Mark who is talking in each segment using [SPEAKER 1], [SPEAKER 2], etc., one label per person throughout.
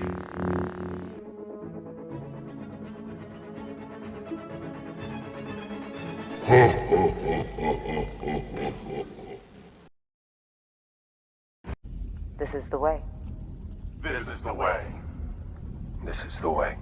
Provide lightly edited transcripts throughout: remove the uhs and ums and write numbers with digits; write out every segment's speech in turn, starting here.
[SPEAKER 1] This is the way.
[SPEAKER 2] This is the way. This is the way.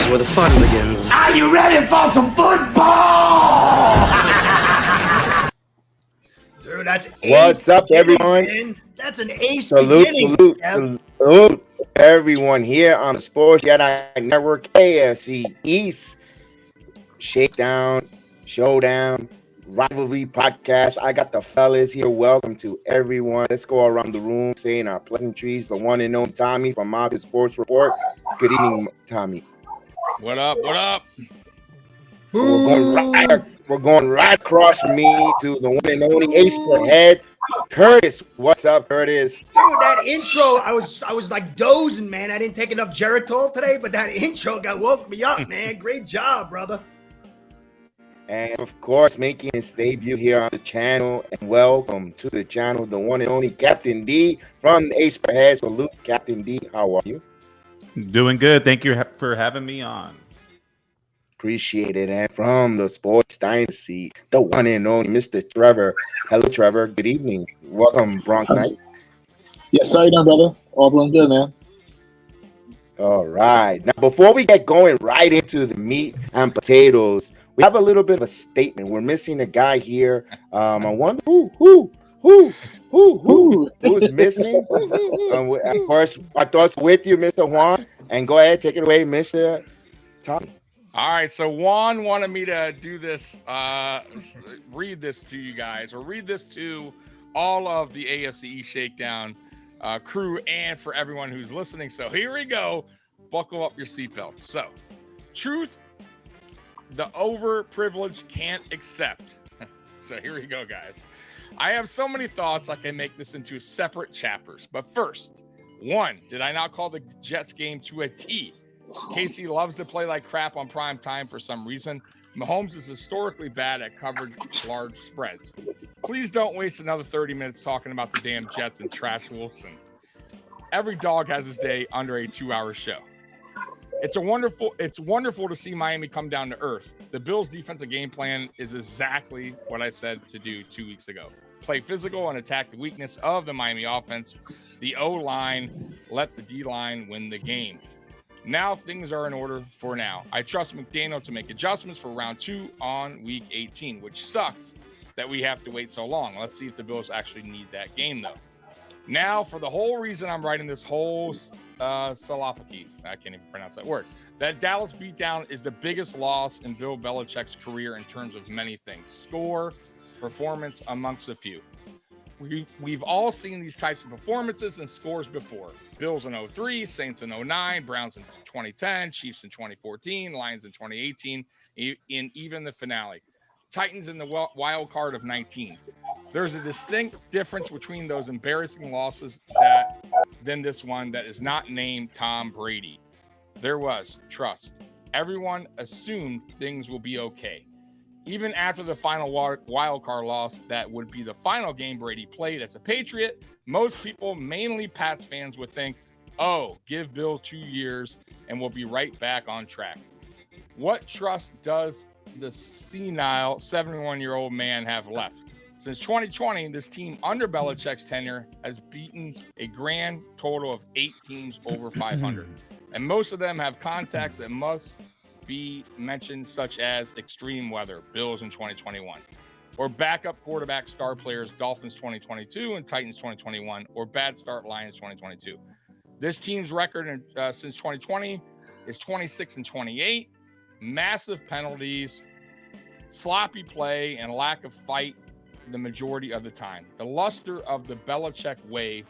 [SPEAKER 3] Where the fun begins.
[SPEAKER 4] Are you ready for some football? Dude, that's
[SPEAKER 5] What's up, everyone?
[SPEAKER 4] Man. That's an ace
[SPEAKER 5] Salute,
[SPEAKER 4] beginning.
[SPEAKER 5] salute everyone here on the Sports Jedi Network, AFC East Shakedown, Showdown, Rivalry Podcast. I got the fellas here. Welcome to everyone. Let's go around the room saying our pleasantries. The one and only Tommy from Mafia Sports Report. Good evening, Tommy.
[SPEAKER 6] What up? What up?
[SPEAKER 5] We're going right across from me to the one and only ace per head, Curtis. What's up, Curtis?
[SPEAKER 4] Dude, that intro, I was like dozing, man. I didn't take enough Geritol today, but that intro woke me up, man. Great job, brother.
[SPEAKER 5] And of course, making his debut here on the channel. And welcome to the channel, the one and only Captain D from the Ace per Head. Salute, Captain D. How are you?
[SPEAKER 7] Doing good. Thank you for having me on.
[SPEAKER 5] Appreciate it. And from the Sports Dynasty, the one and only Mr. Trevor. Hello, Trevor. Good evening. Welcome, Bronx Night.
[SPEAKER 8] Yes, how you doing, brother? All doing good, man.
[SPEAKER 5] All right. Now, before we get going right into the meat and potatoes, we have a little bit of a statement. We're missing a guy here. I wonder who's missing. Of course, our thoughts with you, Mr. Juan. And go ahead, take it away, Mr. Tommy.
[SPEAKER 6] All right, so Juan wanted me to do this, read this to you guys, or read this to all of the AFC East Shakedown crew and for everyone who's listening. So here we go. Buckle up your seatbelts. So, truth the overprivileged can't accept. So here we go, guys. I have so many thoughts I can make this into separate chapters. But first, one, did I not call the Jets game to a T? Casey loves to play like crap on prime time for some reason. Mahomes is historically bad at covered large spreads. Please don't waste another 30 minutes talking about the damn Jets and Trash Wilson. Every dog has his day under a 2-hour show. It's wonderful to see Miami come down to earth. The Bills' defensive game plan is exactly what I said to do 2 weeks ago. Play physical and attack the weakness of the Miami offense. The O-line let the D-line win the game. Now things are in order for now. I trust McDaniel to make adjustments for round 2 on week 18, which sucks that we have to wait so long. Let's see if the Bills actually need that game, though. Now, for the whole reason I'm writing this whole salophagy, I can't even pronounce that word. That Dallas beatdown is the biggest loss in Bill Belichick's career in terms of many things. Score, performance, amongst a few. We've all seen these types of performances and scores before. Bills in 2003, Saints in 2009, Browns in 2010, Chiefs in 2014, Lions in 2018, in even the finale. Titans in the wild card of 19. There's a distinct difference between those embarrassing losses than this one that is not named Tom Brady. There was trust. Everyone assumed things will be okay. Even after the final wild card loss, that would be the final game Brady played as a Patriot, most people, mainly Pats fans, would think, oh, give Bill 2 years and we'll be right back on track. What trust does the senile 71-year-old man have left? Since 2020, this team under Belichick's tenure has beaten a grand total of 8 teams over 500. And most of them have contacts that must be mentioned, such as extreme weather, Bills in 2021, or backup quarterback star players, Dolphins 2022 and Titans 2021, or bad start Lions 2022. This team's record since 2020 is 26-28, massive penalties, sloppy play, and lack of fight the majority of the time. The luster of the Belichick way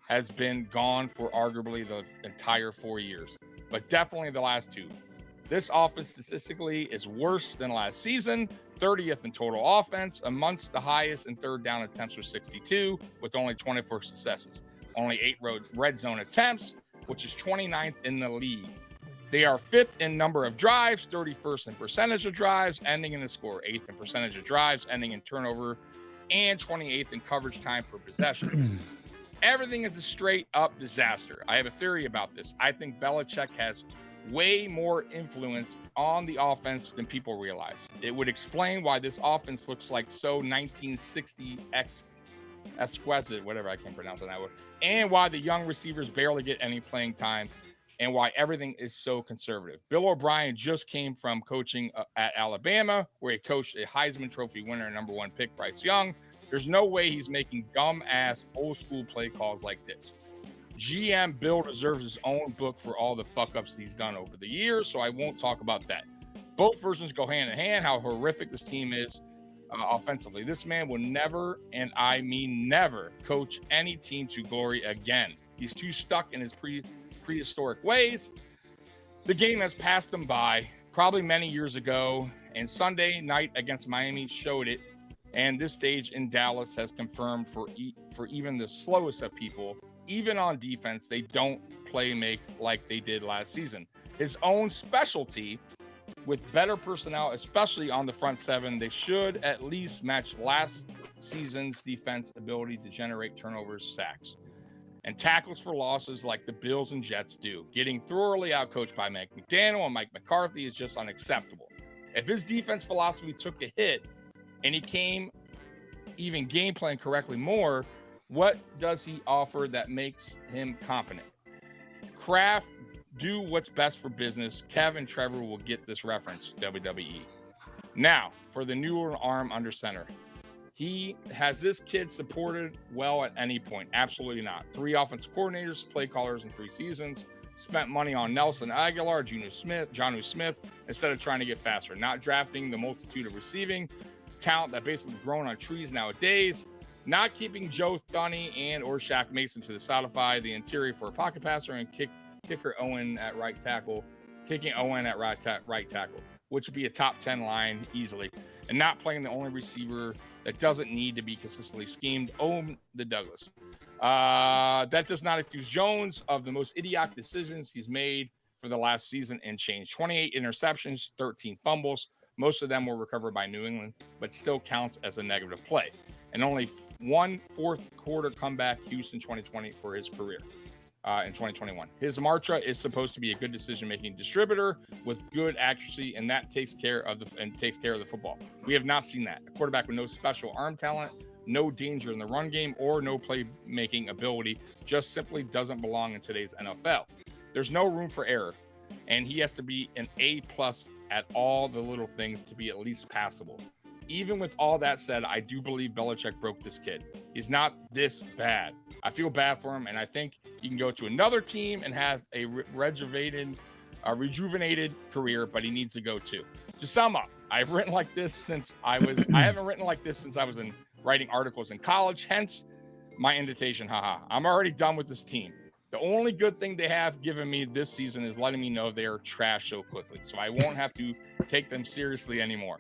[SPEAKER 6] has been gone for arguably the entire 4 years, but definitely the last 2. This offense statistically is worse than last season, 30th in total offense, amongst the highest in third down attempts for 62, with only 24 successes. Only 8 red zone attempts, which is 29th in the league. They are 5th in number of drives, 31st in percentage of drives, ending in the score, 8th in percentage of drives, ending in turnover, and 28th in coverage time per possession. Everything is a straight up disaster. I have a theory about this. I think Belichick has way more influence on the offense than people realize. It would explain why this offense looks like so 1960 exquisite, whatever, I can't pronounce it that word, and why the young receivers barely get any playing time, and why everything is so conservative. Bill O'Brien just came from coaching at Alabama, where he coached a Heisman Trophy winner and number 1 pick, Bryce Young. There's no way he's making dumb-ass old-school play calls like this. GM Bill deserves his own book for all the fuck-ups he's done over the years, so I won't talk about that. Both versions go hand in hand, how horrific this team is offensively. This man will never, and I mean never, coach any team to glory again. He's too stuck in his prehistoric ways. The game has passed them by, probably many years ago, and Sunday night against Miami showed it, and this stage in Dallas has confirmed for even the slowest of people, even on defense, they don't make like they did last season. His own specialty, with better personnel, especially on the front 7, they should at least match last season's defense ability to generate turnovers, sacks, and tackles for losses like the Bills and Jets do. Getting thoroughly outcoached by Mike McDaniel and Mike McCarthy is just unacceptable. If his defense philosophy took a hit and he came even game plan correctly more, what does he offer that makes him competent? Kraft, do what's best for business. Kevin Trevor will get this reference, WWE. Now, for the newer arm under center. Has this kid supported well at any point? Absolutely not. 3 offensive coordinators, play callers in 3 seasons, spent money on Nelson Aguilar, Jonnu Smith, instead of trying to get faster, not drafting the multitude of receiving talent that basically grown on trees nowadays, not keeping Joe Thuney and or Shaq Mason to solidify the interior for a pocket passer and kicker Owen at right tackle, kicking Owen at right tackle, which would be a top 10 line easily, and not playing the only receiver that doesn't need to be consistently schemed, Owen the Douglas. That does not excuse Jones of the most idiotic decisions he's made for the last season and change. 28 interceptions, 13 fumbles. Most of them were recovered by New England, but still counts as a negative play. And only 1 fourth quarter comeback Houston 2020 for his career in 2021. His mantra is supposed to be a good decision-making distributor with good accuracy, and that takes care of the football. We have not seen that. A quarterback with no special arm talent, no danger in the run game, or no playmaking ability just simply doesn't belong in today's NFL. There's no room for error, and he has to be an A+ at all the little things to be at least passable. Even with all that said, I do believe Belichick broke this kid. He's not this bad. I feel bad for him, and I think he can go to another team and have a rejuvenated career, but he needs to go too. To sum up, I've written like this since I haven't written like this since I was writing articles in college, hence my invitation. I'm already done with this team. The only good thing they have given me this season is letting me know they are trash so quickly, so I won't have to take them seriously anymore.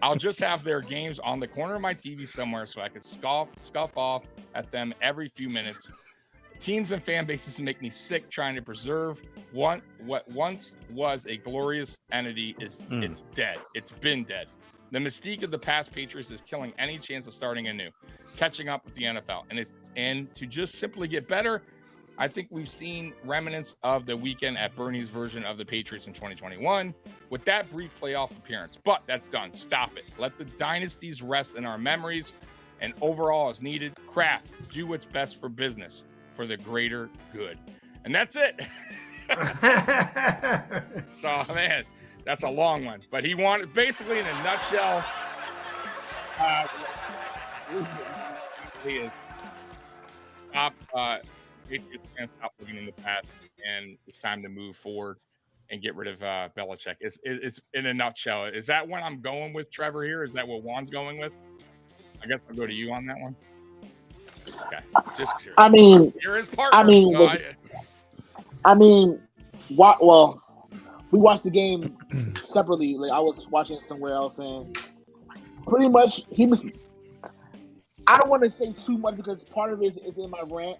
[SPEAKER 6] I'll just have their games on the corner of my TV somewhere so I can scuff off at them every few minutes. Teams and fan bases make me sick trying to preserve what once was a glorious entity. It's dead. It's been dead. The mystique of the past Patriots is killing any chance of starting anew, catching up with the NFL, and to just simply get better. I think we've seen remnants of the weekend at Bernie's version of the Patriots in 2021 with that brief playoff appearance. But that's done. Stop it. Let the dynasties rest in our memories. and overall is needed. Kraft, do what's best for business for the greater good. And that's it. So, man, that's a long one. But he wanted, basically, in a nutshell, he is Patriots fans stop looking in the past, and it's time to move forward and get rid of Belichick. It's in a nutshell. Is that what I'm going with, Trevor, here? Is that what Juan's going with? I guess I'll go to you on that one. Okay. Just curious.
[SPEAKER 8] I mean,
[SPEAKER 6] you're his partner.
[SPEAKER 8] Well, we watched the game separately. Like I was watching it somewhere else, and pretty much he was. I don't want to say too much because part of it is in my rant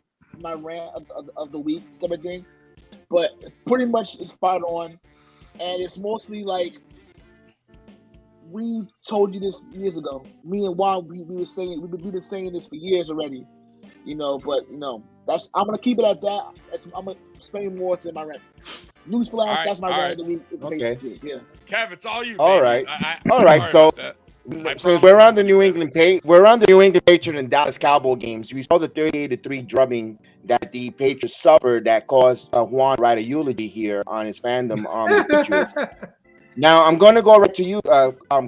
[SPEAKER 8] of the week type of thing, but pretty much it's spot on, and it's mostly like we told you this years ago. Me and Juan, we've been saying this for years already, But that's I'm gonna keep it at that. I'm gonna explain more to my rant. Newsflash, that's my rant of the week.
[SPEAKER 5] Okay.
[SPEAKER 8] Yeah.
[SPEAKER 6] Kev, it's all you.
[SPEAKER 5] All
[SPEAKER 6] baby.
[SPEAKER 5] right. All right. So since we're on the New England Patriots and Dallas Cowboy games, we saw the 38-3 drubbing that the Patriots suffered that caused Juan to write a eulogy here on his fandom on the Patriots. Now I'm going to go right to you,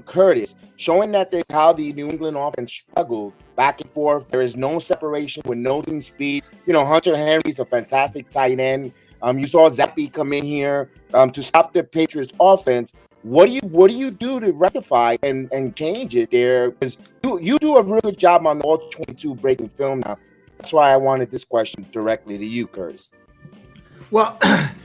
[SPEAKER 5] Curtis, showing that how the New England offense struggled back and forth. There is no separation with no team speed. Hunter Henry's a fantastic tight end. You saw Zappy come in here to stop the Patriots offense. What do you do to rectify and change it there? Because you do a really good job on the all 22 breaking film now. That's why I wanted this question directly to you, Curtis.
[SPEAKER 4] Well,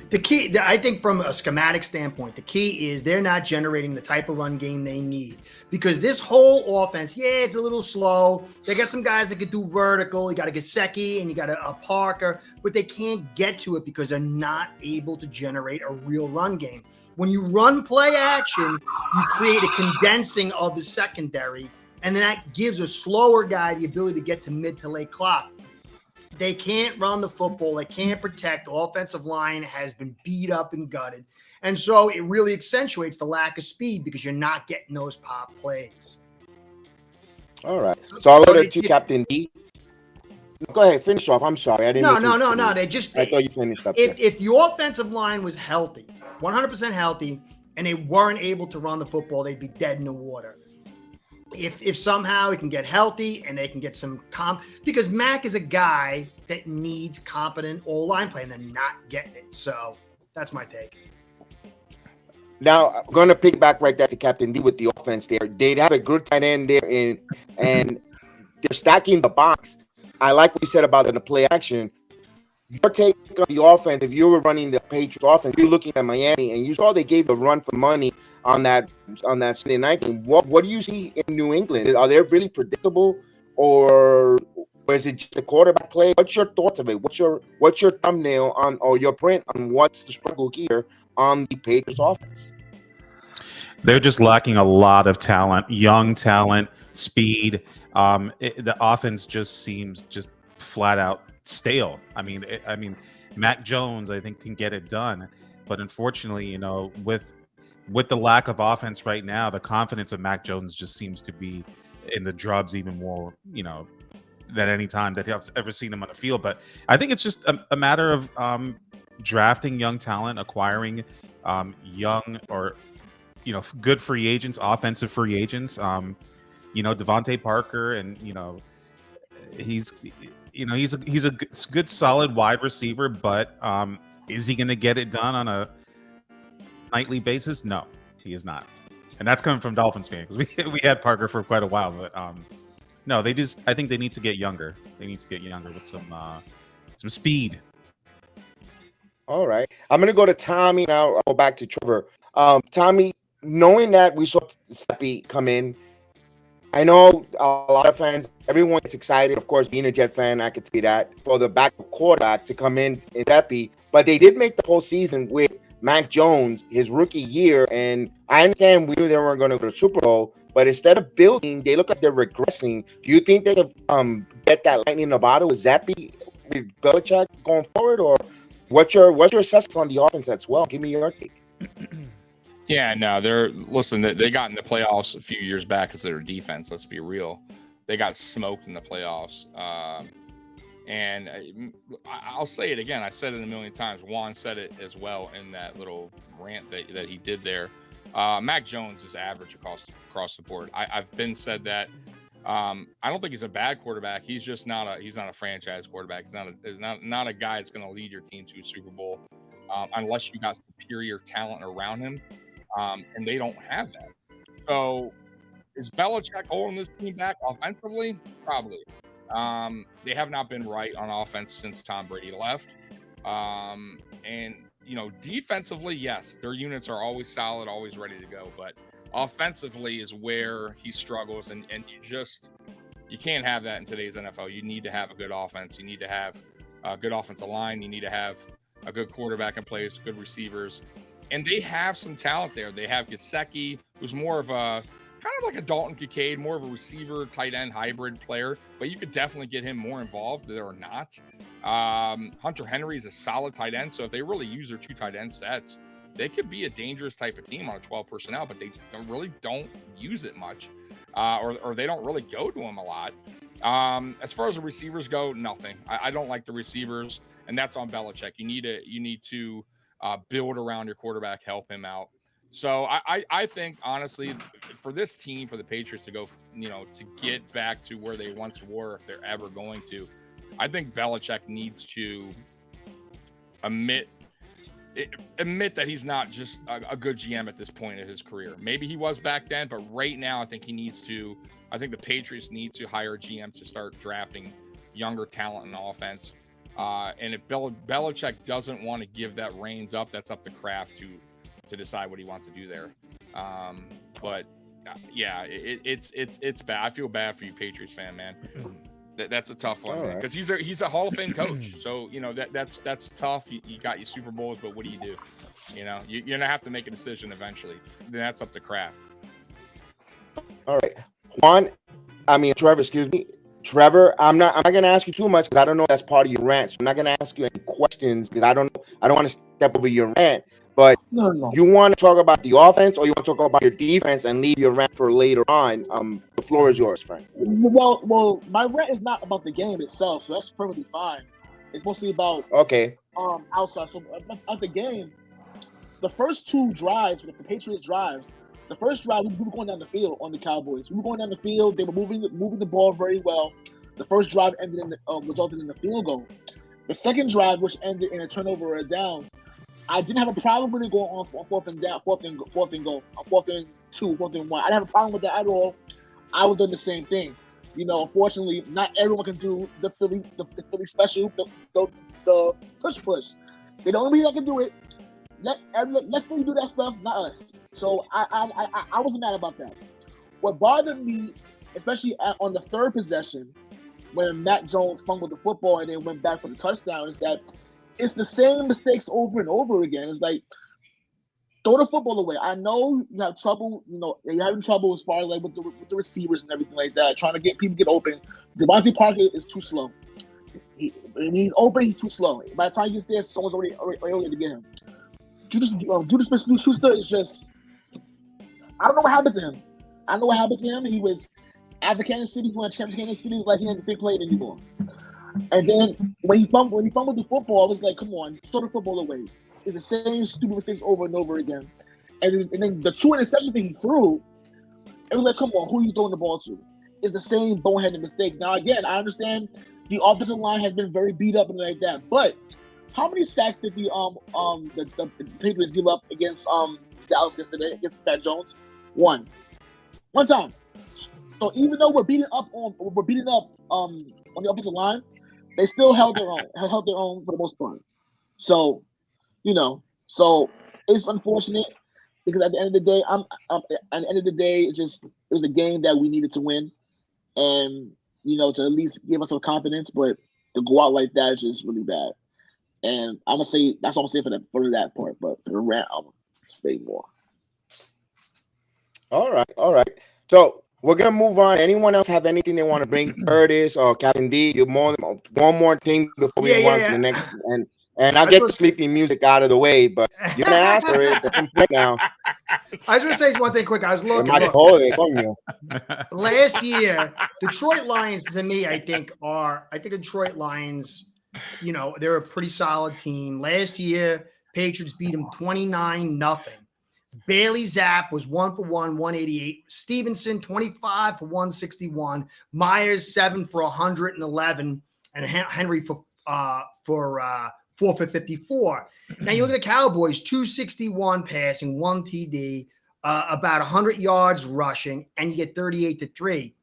[SPEAKER 4] the key, I think from a schematic standpoint, the key is they're not generating the type of run game they need because this whole offense, it's a little slow. They got some guys that can do vertical. You got a Gesicki and you got a Parker, but they can't get to it because they're not able to generate a real run game. When you run play action, you create a condensing of the secondary, and then that gives a slower guy the ability to get to mid to late clock. They can't run the football. They can't protect. The offensive line has been beat up and gutted. And so it really accentuates the lack of speed because you're not getting those pop plays.
[SPEAKER 5] All right. So I'll go to Captain D. Go ahead. Finish off. I'm sorry. I didn't.
[SPEAKER 4] No.
[SPEAKER 5] I thought you finished up.
[SPEAKER 4] If the offensive line was healthy, 100% healthy, and they weren't able to run the football, they'd be dead in the water. If somehow he can get healthy and they can get some because Mac is a guy that needs competent O-line play and they're not getting it. So that's my take.
[SPEAKER 5] Now I'm going to pick back right there to Captain D with the offense there. They have a good tight end there and they're stacking the box. I like what you said about the play action. Your take on the offense, if you were running the Patriots offense, you're looking at Miami and you saw they gave a run for money on that Sunday night game. What do you see in New England? Are they really predictable, or is it just a quarterback play? What's your thoughts of it? What's your thumbnail on or your print on what's the struggle here on the Patriots offense?
[SPEAKER 7] They're just lacking a lot of talent, young talent, speed. The offense just seems just flat out stale. I mean, Mac Jones, I think, can get it done, but unfortunately, with the lack of offense right now, the confidence of Mac Jones just seems to be in the drubs even more, than any time that I've ever seen him on the field. But I think it's just a matter of drafting young talent, acquiring young or good free agents, offensive free agents. Devontae Parker, and he's a good solid wide receiver, but is he going to get it done on a nightly basis? No, he is not, and that's coming from Dolphins fans because we had Parker for quite a while. But no, I think they need to get younger. They need to get younger with some speed.
[SPEAKER 5] All right, I'm gonna go to Tommy now. I'll go back to Trevor. Tommy, knowing that we saw Seppi come in, I know a lot of fans, everyone gets excited. Of course, being a Jet fan, I could see that for the backup quarterback to come in Seppi, but they did make the postseason with Mac Jones, his rookie year, and I understand we knew they weren't going to go to the Super Bowl, but instead of building, they look like they're regressing. Do you think they could get that lightning in the bottle with Zappy, with Belichick going forward, or what's your assessment on the offense as well? Give me your take.
[SPEAKER 6] Yeah, no, they got in the playoffs a few years back because of their defense. Let's be real. they got smoked in the playoffs. And I'll say it again. I said it a million times. Juan said it as well in that little rant that he did there. Mac Jones is average across the board. I've been said that. I don't think he's a bad quarterback. He's just not a franchise quarterback. He's not a guy that's going to lead your team to a Super Bowl unless you got superior talent around him. And they don't have that. So is Belichick holding this team back offensively? Probably. They have not been right on offense since Tom Brady left. And, defensively, yes, their units are always solid, always ready to go. But offensively is where he struggles. And you can't have that in today's NFL. You need to have a good offense. You need to have a good offensive line. You need to have a good quarterback in place, good receivers. And they have some talent there. They have Gesicki, who's more of a kind of like a Dalton Kincaid, more of a receiver, tight end hybrid player, but you could definitely get him more involved there or not. Hunter Henry is a solid tight end. So if they really use their 2 tight end sets, they could be a dangerous type of team on a 12 personnel, but they don't use it much. Or they don't really go to him a lot. As far as the receivers go, nothing. I don't like the receivers, and that's on Belichick. You need to build around your quarterback, help him out. So I think, honestly, for this team, for the Patriots to go, to get back to where they once were, if they're ever going to, I think Belichick needs to admit that he's not just a good GM at this point in his career. Maybe he was back then, but right now I think the Patriots need to hire a GM to start drafting younger talent in the offense. And if Belichick doesn't want to give that reins up, that's up to Kraft to decide what he wants to do there. But yeah, it's bad. I feel bad for you, Patriots fan, man. That's a tough one, because he's a Hall of Fame coach. So that's tough. You got your Super Bowls, but what do? You're gonna have to make a decision eventually. Then that's up to Kraft.
[SPEAKER 5] All right, Trevor. Excuse me, Trevor. I'm not gonna ask you too much because I don't know if that's part of your rant. So I'm not gonna ask you any questions because I don't want to step over your rant. But
[SPEAKER 8] No.
[SPEAKER 5] You want to talk about the offense, or you want to talk about your defense and leave your rant for later on? The floor is yours, friend.
[SPEAKER 8] Well, my rant is not about the game itself, so that's perfectly fine. It's mostly about outside. So about the game, the first 2 drives, the Patriots drives, the first drive we were going down the field on the Cowboys. We were going down the field. They were moving the ball very well. The first drive resulted in a field goal. The second drive, which ended in a turnover or a downs, I didn't have a problem with it going on 4th and 2, 4th and 1. I didn't have a problem with that at all. I would have done the same thing. Unfortunately, not everyone can do the Philly special, the push. They're the only people that can do it. Let Philly do that stuff, not us. So I wasn't mad about that. What bothered me, especially on the 3rd possession, when Mac Jones fumbled the football and then went back for the touchdown, is that it's the same mistakes over and over again. It's like, throw the football away. I know you have trouble. You're having trouble as far as like with the receivers and everything like that, trying to get people to get open. Devontae Parker is too slow. When he's open, he's too slow. By the time he gets there, someone's already to get him. Judas Smith-Schuster is just, I don't know what happened to him. He was after Kansas City, when champion Kansas City, like he didn't think played anymore. And then when he fumbled the football, I was like, come on, throw the football away. It's the same stupid mistakes over and over again. And then the 2 interceptions that he threw, it was like, come on, who are you throwing the ball to? It's the same boneheaded mistakes. Now, again, I understand the offensive line has been very beat up and like that, but how many sacks did the Patriots give up against Dallas yesterday against Pat Jones? One time. So even though we're beating up on the offensive line, they still held their own for the most part. So, so it's unfortunate because at the end of the day, it was a game that we needed to win, and to at least give us some confidence. But to go out like that is just really bad. And I'm gonna say that's what I'm saying for that part. But for the rant, I'm gonna say more.
[SPEAKER 5] All right. So we're gonna move on. Anyone else have anything they want to bring? Curtis or Captain D? One more thing before we move on to the next. And I'll get the sleepy music out of the way. But you're gonna ask for it. That's complete now.
[SPEAKER 4] I was going to say one thing quick. I was looking.
[SPEAKER 5] Last
[SPEAKER 4] year, Detroit Lions, to me, I think Detroit Lions, they're a pretty solid team. Last year, Patriots beat them 29-0. Bailey Zapp was 1 for 1, 188. Stevenson, 25 for 161. Myers, 7 for 111. And Henry for 4 for 54. Now you look at the Cowboys, 261 passing, 1 TD, about 100 yards rushing, and you get 38-3.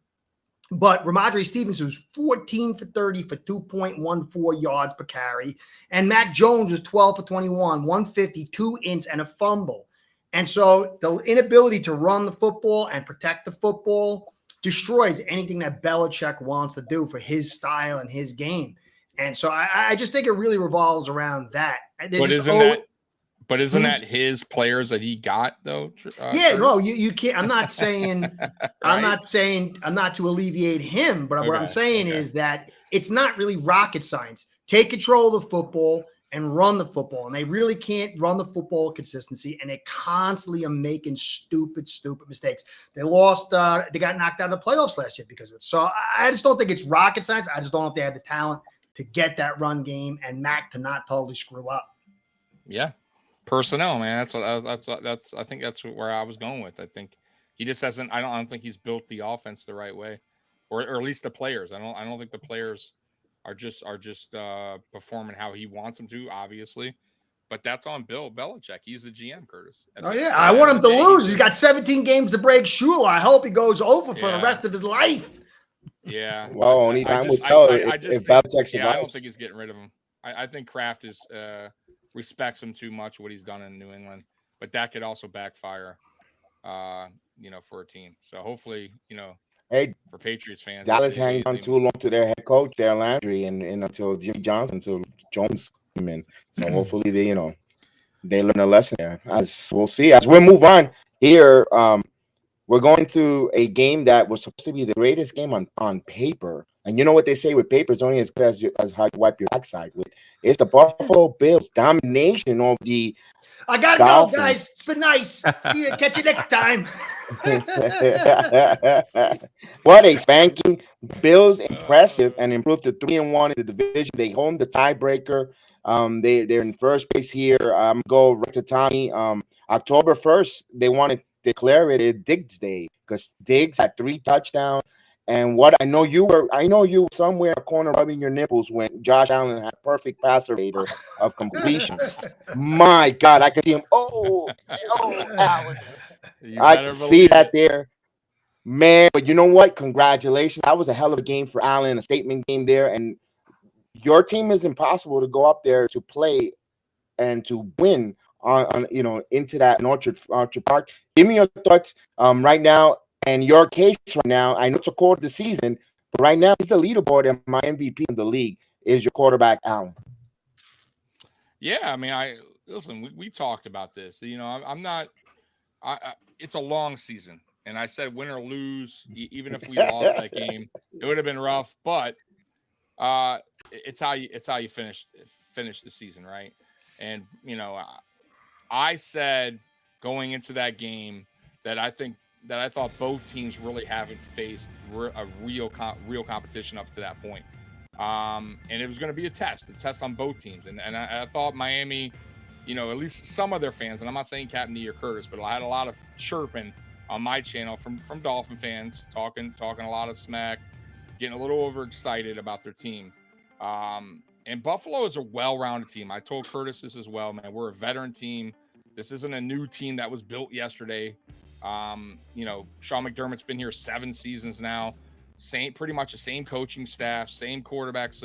[SPEAKER 4] But Ramondre Stevenson was 14 for 30 for 2.14 yards per carry. And Mac Jones was 12 for 21, 150, 2 ints, and a fumble. And so the inability to run the football and protect the football destroys anything that Belichick wants to do for his style and his game. And so I just think it really revolves around that.
[SPEAKER 6] But isn't that his players that he got though?
[SPEAKER 4] No, you can't. I'm not saying I'm not to alleviate him, but what I'm saying is that it's not really rocket science. Take control of the football and run the football, and they really can't run the football with consistency, and they constantly are making stupid mistakes. They lost. They got knocked out of the playoffs last year because of it. So I just don't think it's rocket science. I just don't know if they have the talent to get that run game and Mac to not totally screw up.
[SPEAKER 6] Yeah. Personnel, man. That's I think that's where I was going with. I think he just hasn't. I don't think he's built the offense the right way, or at least the players. I don't think the players are just performing how he wants them to. Obviously, but that's on Bill Belichick. He's the GM, Curtis.
[SPEAKER 4] I want him to lose. He's got 17 games to break Shula. I hope he goes over for the rest of his life.
[SPEAKER 6] Yeah.
[SPEAKER 5] Well, only time will tell if Belichick survives.
[SPEAKER 6] I don't think he's getting rid of him. I think Kraft is. Respects him too much what he's done in New England, but that could also backfire for a team. So hopefully, for Patriots fans,
[SPEAKER 5] Dallas hanging on too long to their head coach, their Landry, and until Jimmy Johnson, until Jones came in. So hopefully they learn a lesson there. As we'll see as we move on here. We're going to a game that was supposed to be the greatest game on paper. And you know what they say with paper is only as good as how you wipe your backside with. It's the Buffalo Bills domination of the
[SPEAKER 4] I got to go, guys. It's been nice. See you. Catch you next time.
[SPEAKER 5] What a spanking. Bills impressive and improved to 3-1 in the division. They hold the tiebreaker. They're in first place here. Go right to Tommy. October 1st, they want to declare it a Diggs Day because Diggs had 3 touchdowns. And what I know you were somewhere in a corner rubbing your nipples when Josh Allen had a perfect passer rater of completion. My God, I could see him. Oh, Allen. I could see that there. Man, but you know what? Congratulations. That was a hell of a game for Allen, a statement game there. And your team is impossible to go up there to play and to win on into that in Orchard Park. Give me your thoughts right now. And your case right now, I know it's a quarter of the season, but right now he's the leaderboard and my MVP in the league is your quarterback, Allen.
[SPEAKER 6] Yeah, I mean, we talked about this. I'm not. It's a long season, and I said win or lose, even if we lost that game, it would have been rough. But it's how you finish the season, right? And I said going into that game that I thought both teams really haven't faced a real competition up to that point. And it was going to be a test on both teams. And I thought Miami, at least some of their fans, and I'm not saying Captain D or Curtis, but I had a lot of chirping on my channel from Dolphin fans, talking a lot of smack, getting a little overexcited about their team. And Buffalo is a well-rounded team. I told Curtis this as well, man. We're a veteran team. This isn't a new team that was built yesterday. Sean McDermott's been here 7 seasons now. Pretty much the same coaching staff, same quarterbacks.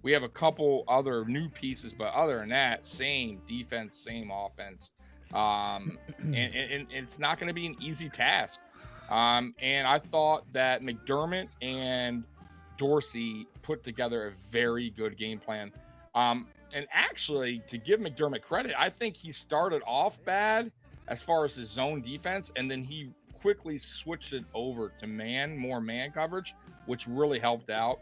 [SPEAKER 6] We have a couple other new pieces, but other than that, same defense, same offense. And it's not going to be an easy task. And I thought that McDermott and Dorsey put together a very good game plan. And actually, to give McDermott credit, I think he started off bad as far as his zone defense, and then he quickly switched it over to more man coverage, which really helped out.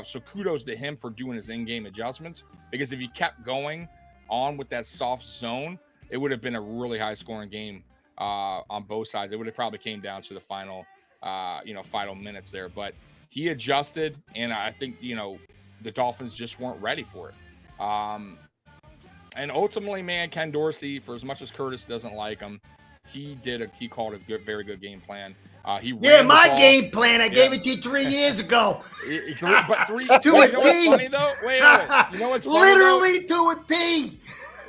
[SPEAKER 6] So kudos to him for doing his in-game adjustments, because if he kept going on with that soft zone, it would have been a really high-scoring game. on both sides. It would have probably came down to the final minutes there, but he adjusted, and I think, the Dolphins just weren't ready for it. And ultimately, man, Ken Dorsey, for as much as Curtis doesn't like him, he called a very good game plan.
[SPEAKER 4] My game plan. I gave it to you 3 years ago.
[SPEAKER 6] But three
[SPEAKER 4] to
[SPEAKER 6] you
[SPEAKER 4] a
[SPEAKER 6] know
[SPEAKER 4] T.
[SPEAKER 6] What's funny though? Wait. You know what's funny,
[SPEAKER 4] literally to a T.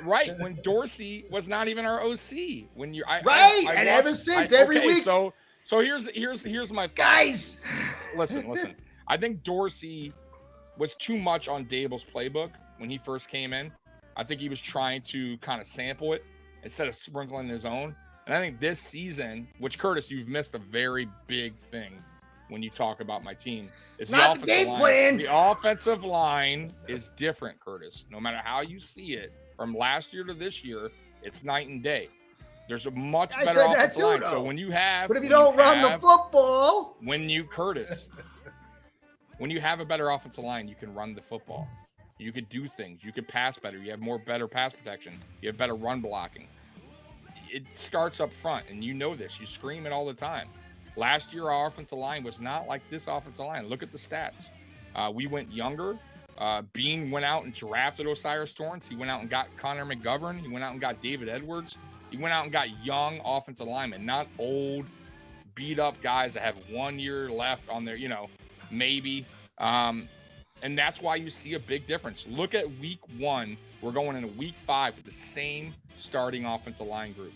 [SPEAKER 6] Right, when Dorsey was not even our OC. When you
[SPEAKER 4] and ever since, every week.
[SPEAKER 6] So here's my thought.
[SPEAKER 4] Guys.
[SPEAKER 6] Listen. I think Dorsey was too much on Dable's playbook when he first came in. I think he was trying to kind of sample it instead of sprinkling his own. And I think this season, which, Curtis, you've missed a very big thing when you talk about my team, is the offensive
[SPEAKER 4] game
[SPEAKER 6] line.
[SPEAKER 4] plan.
[SPEAKER 6] The offensive line is different, Curtis. No matter how you see it, from last year to this year, it's night and day. There's a much better offensive line. So when you have,
[SPEAKER 4] but if you don't run the football,
[SPEAKER 6] when you have a better offensive line, you can run the football. You could do things. You could pass better. You have better pass protection. You have better run blocking. It starts up front, and you know this. You scream it all the time. Last year, our offensive line was not like this offensive line. Look at the stats. We went younger. Bean went out and drafted Osiris Torrance. He went out and got Connor McGovern. He went out and got David Edwards. He went out and got young offensive linemen, not old, beat-up guys that have 1 year left on their, maybe. And that's why you see a big difference. Look at week 1. We're going into week 5 with the same starting offensive line group.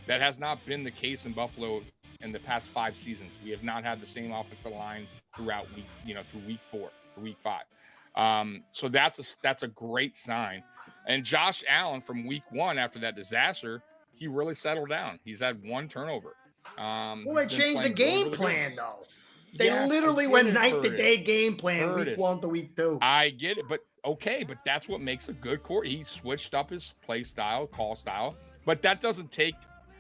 [SPEAKER 6] That has not been the case in Buffalo in the past 5 seasons. We have not had the same offensive line throughout through week 4, through week 5. So that's a great sign. And Josh Allen from week 1 after that disaster, he really settled down. He's had 1 turnover.
[SPEAKER 4] They changed the game plan though. They
[SPEAKER 6] Yes,
[SPEAKER 4] literally went night to day game plan week 1 to week 2.
[SPEAKER 6] I get it, but that's what makes a good court. He switched up his play style, call style, but that doesn't take.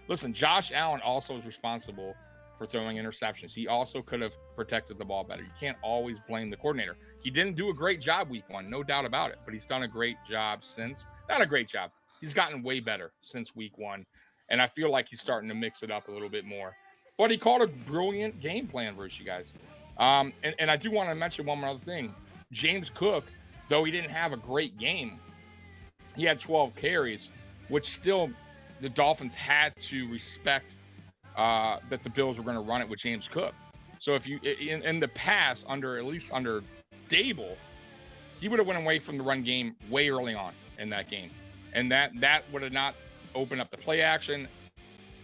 [SPEAKER 6] Listen, Josh Allen also is responsible for throwing interceptions. He also could have protected the ball better. You can't always blame the coordinator. He didn't do a great job week 1, no doubt about it, but he's done a great job since. Not a great job. He's gotten way better since week 1, and I feel like he's starting to mix it up a little bit more. But he called a brilliant game plan versus you guys. And I do want to mention one more other thing. James Cook, though he didn't have a great game, he had 12 carries, which still the Dolphins had to respect that the Bills were going to run it with James Cook. So if you in the past, at least under Dable, he would have went away from the run game way early on in that game. And that would have not opened up the play action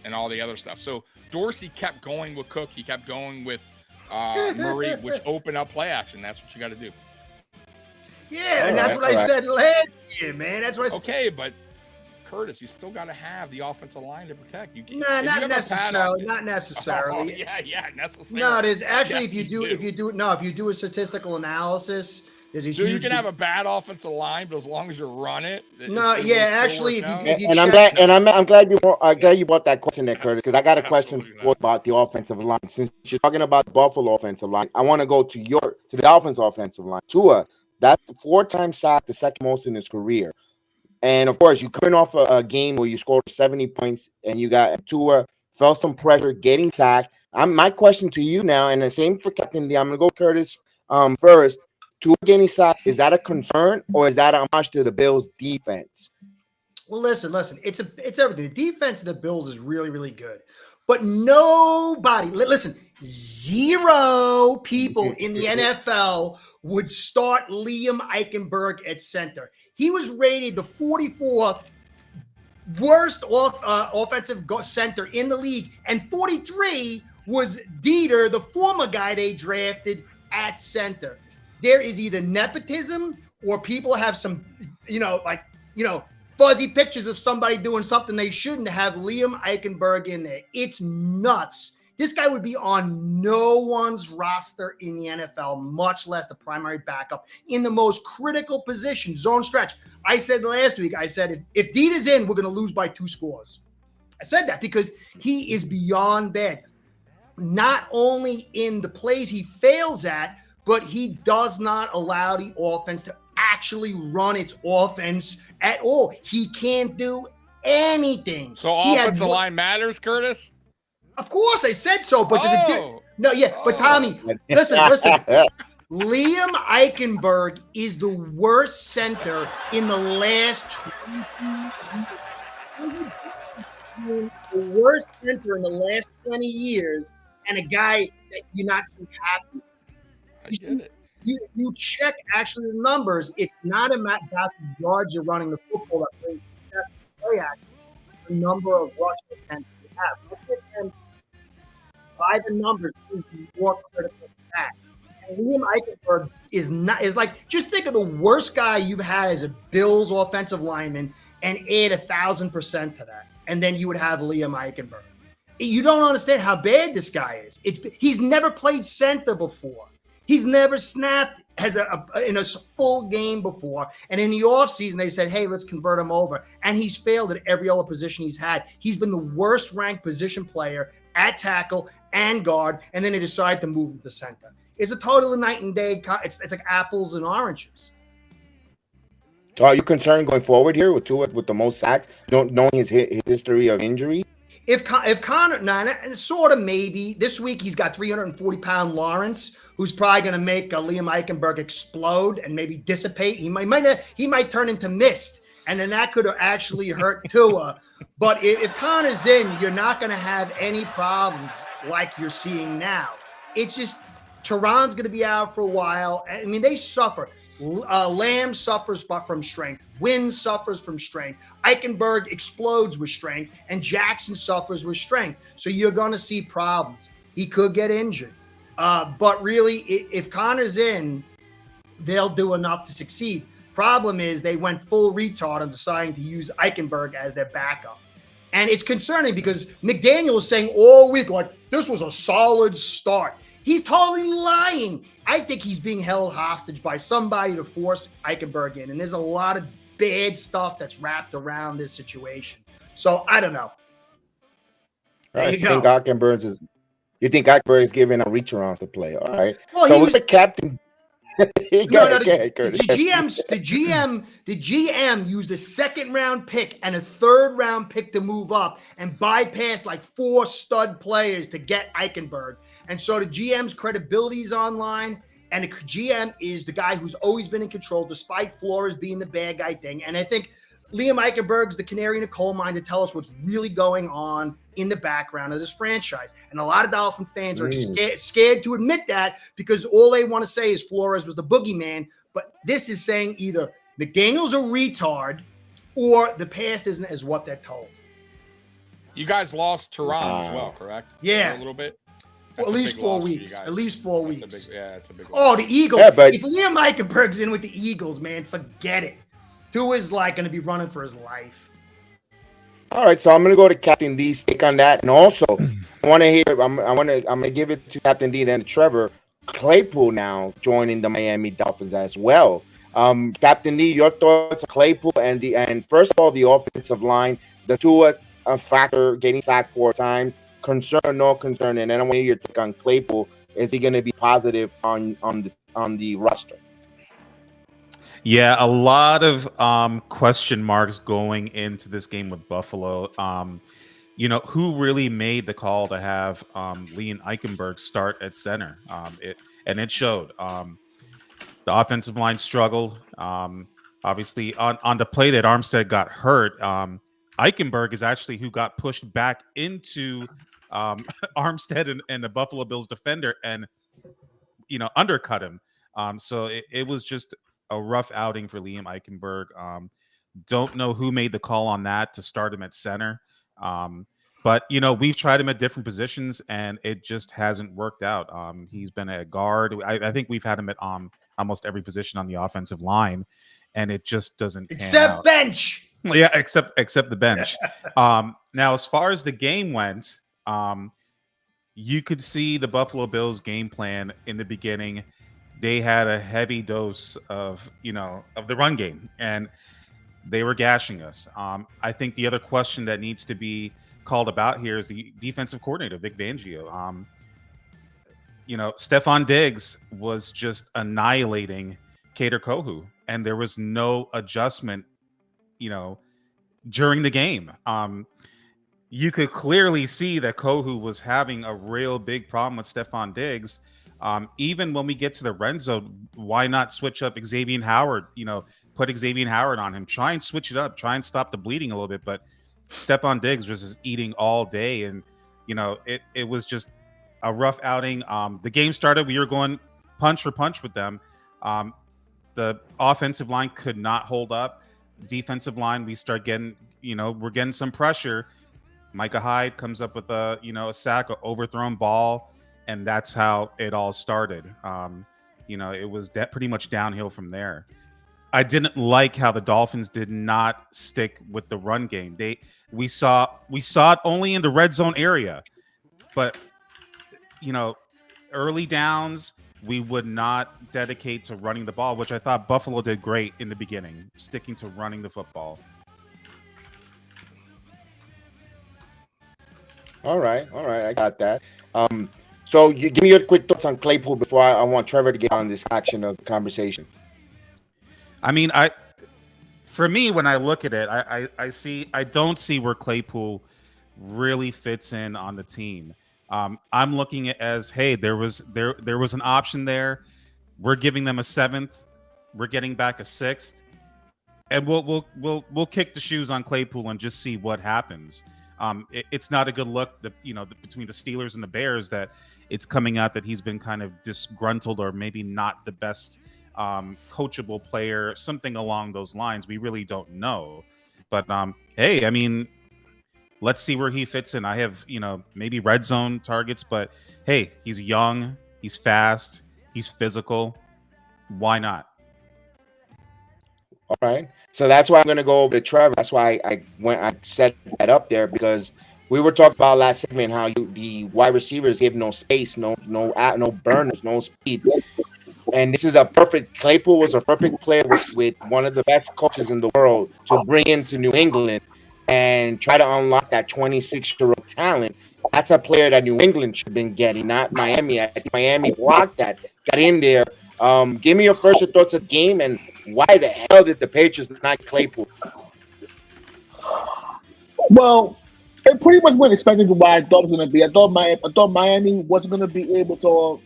[SPEAKER 6] and all the other stuff. So Dorsey kept going with Cook. He kept going with Murray, which opened up play action. That's what you got to do.
[SPEAKER 4] Yeah, and that's what I said last year, man. That's what I said.
[SPEAKER 6] Okay, but Curtis, you still got to have the offensive line to protect.
[SPEAKER 4] Not necessarily. Not necessarily.
[SPEAKER 6] Oh, yeah, necessarily.
[SPEAKER 4] No, it is actually if you do a statistical analysis.
[SPEAKER 6] So you can have a bad offensive line, but as long as you run it.
[SPEAKER 4] I'm
[SPEAKER 5] glad you brought that question there, Curtis, because I got a question about the offensive line. Since you're talking about the Buffalo offensive line, I want to go to the Dolphins offensive line. Tua, that's 4-time sack, the second most in his career. And of course, you coming off a game where you scored 70 points and you got Tua, felt some pressure, getting sacked. My question to you now, and the same for Captain D, I'm going to go Curtis first. Tua getting sacked, is that a concern or is that a homage to the Bills' defense?
[SPEAKER 4] Well, listen. It's everything. The defense of the Bills is really, really good. But nobody, listen, 0 people in the NFL would start Liam Eichenberg at center. He was rated the 44th worst offensive center in the league, and 43 was Dieter, the former guy they drafted at center. There is either nepotism or people have some, fuzzy pictures of somebody doing something they shouldn't have Liam Eichenberg in there. It's nuts. This guy would be on no one's roster in the NFL, much less the primary backup in the most critical position, zone stretch. I said last week, if Dieter's in, we're going to lose by 2 scores. I said that because he is beyond bad. Not only in the plays he fails at, but he does not allow the offense to actually run its offense at all. He can't do anything.
[SPEAKER 6] So
[SPEAKER 4] He had
[SPEAKER 6] offensive line matters, Curtis?
[SPEAKER 4] Of course, I said so, but there's but Tommy, listen. Liam Eichenberg is the worst center in the last 20 years, and a guy that you're not too happy.
[SPEAKER 6] I get it.
[SPEAKER 4] You check actually the numbers. It's not about the yards you're running the football that brings play action. The number of rush attempts you have. Rush attempts by the numbers is more critical than that. And Liam Eichenberg is like, just think of the worst guy you've had as a Bills offensive lineman and add 1,000% to that. And then you would have Liam Eichenberg. You don't understand how bad this guy is. He's never played center before. He's never snapped in a full game before. And in the offseason, they said, hey, let's convert him over. And he's failed at every other position he's had. He's been the worst ranked position player at tackle and guard. And then they decided to move him to center. It's a total night and day. It's like apples and oranges.
[SPEAKER 5] So are you concerned going forward here with the most sacks, knowing his history of injury?
[SPEAKER 4] If Connor, sort of maybe. This week he's got 340-pound Lawrence, who's probably going to make Liam Eichenberg explode and maybe dissipate. He might turn into mist, and then that could actually hurt Tua. But if Connor's in, you're not going to have any problems like you're seeing now. It's just Tehran's going to be out for a while. I mean, they suffer. Lamb suffers from strength. Wynn suffers from strength. Eichenberg explodes with strength. And Jackson suffers with strength. So you're going to see problems. He could get injured. But really, if Connor's in, they'll do enough to succeed. Problem is they went full retard on deciding to use Eichenberg as their backup. And it's concerning because McDaniel was saying all week, like, this was a solid start. He's totally lying. I think he's being held hostage by somebody to force Eichenberg in. And there's a lot of bad stuff that's wrapped around this situation. So I don't know.
[SPEAKER 5] You think Eichenberg is giving a reach around to play? All right.
[SPEAKER 4] Well,
[SPEAKER 5] so was the captain.
[SPEAKER 4] The GM used a second-round pick and a third-round pick to move up and bypass like 4 stud players to get Eichenberg. And so the GM's credibility is online, and the GM is the guy who's always been in control, despite Flores being the bad guy thing. And I think Liam Eichenberg's the canary in the coal mine to tell us what's really going on in the background of this franchise. And a lot of Dolphin fans are scared to admit that because all they want to say is Flores was the boogeyman. But this is saying either McDaniel's a retard or the past isn't as what they're told.
[SPEAKER 6] You guys lost Tehran as well, correct?
[SPEAKER 4] Yeah.
[SPEAKER 6] For a little bit?
[SPEAKER 4] At least 4 weeks. At least 4 weeks.
[SPEAKER 6] It's a big
[SPEAKER 4] Oh, the Eagles.
[SPEAKER 5] Yeah, but if
[SPEAKER 4] Liam Eichenberg's in with the Eagles, man, forget it. Tua's like going to be running for his life.
[SPEAKER 5] All right, so I'm going to go to Captain D's take on that, and also I want to hear. I'm going to give it to Captain D and Trevor. Claypool now joining the Miami Dolphins as well. Captain D, your thoughts on Claypool and first of all the offensive line, the Tua factor getting sacked 4 times. Concern, no concern, and then I want to hear your take on Claypool. Is he going to be positive on the roster?
[SPEAKER 7] Yeah, a lot of question marks going into this game with Buffalo. Who really made the call to have Liam Eichenberg start at center? It showed. The offensive line struggled. Obviously, on the play that Armstead got hurt, Eichenberg is actually who got pushed back into Armstead and the Buffalo Bills defender and, undercut him. So it was just a rough outing for Liam Eichenberg. Don't know who made the call on that to start him at center. But, we've tried him at different positions and it just hasn't worked out. He's been a guard. I think we've had him at almost every position on the offensive line and it just doesn't
[SPEAKER 4] except bench.
[SPEAKER 7] Yeah, except the bench. Now, as far as the game went, you could see the Buffalo Bills game plan in the beginning. They had a heavy dose of the run game, and they were gashing us. I think the other question that needs to be called about here is the defensive coordinator, Vic Fangio. Stephon Diggs was just annihilating Kader Kohu, and there was no adjustment, during the game. You could clearly see that Kohu was having a real big problem with Stephon Diggs. Even when we get to the red zone, why not switch up Xavier Howard? Put Xavier Howard on him. Try and switch it up. Try and stop the bleeding a little bit. But Stephon Diggs was just eating all day, and it was just a rough outing. The game started. We were going punch for punch with them. The offensive line could not hold up. Defensive line, we start getting, we're getting some pressure. Micah Hyde comes up with a sack, an overthrown ball, and that's how it all started. It was pretty much downhill from there. I didn't like how the Dolphins did not stick with the run game. We saw it only in the red zone area, but early downs we would not dedicate to running the ball, which I thought Buffalo did great in the beginning, sticking to running the football.
[SPEAKER 5] All right, I got that. So you give me your quick thoughts on Claypool before I want Trevor to get on this action of the conversation.
[SPEAKER 7] I mean, for me, when I look at it, I don't see where Claypool really fits in on the team. I'm looking at it as, hey, there was an option there. We're giving them a 7th. We're getting back a 6th, and we'll kick the shoes on Claypool and just see what happens. It's not a good look, between the Steelers and the Bears, that it's coming out that he's been kind of disgruntled or maybe not the best coachable player, something along those lines. We really don't know. But hey, I mean, let's see where he fits in. I have, maybe red zone targets, but hey, he's young, he's fast, he's physical. Why not?
[SPEAKER 5] All right. So that's why I'm going to go over to Trevor. That's why I set that up there, because we were talking about last segment how the wide receivers give no space, no burners, no speed. And this is Claypool was a perfect player with one of the best coaches in the world to bring into New England and try to unlock that 26-year-old talent. That's a player that New England should have been getting, not Miami. I think Miami blocked that, got in there. Give me your first thoughts of the game, and why the hell did the Patriots not Claypool?
[SPEAKER 8] Well, it pretty much went expected why I thought it was going to be. I thought Miami wasn't going to be able to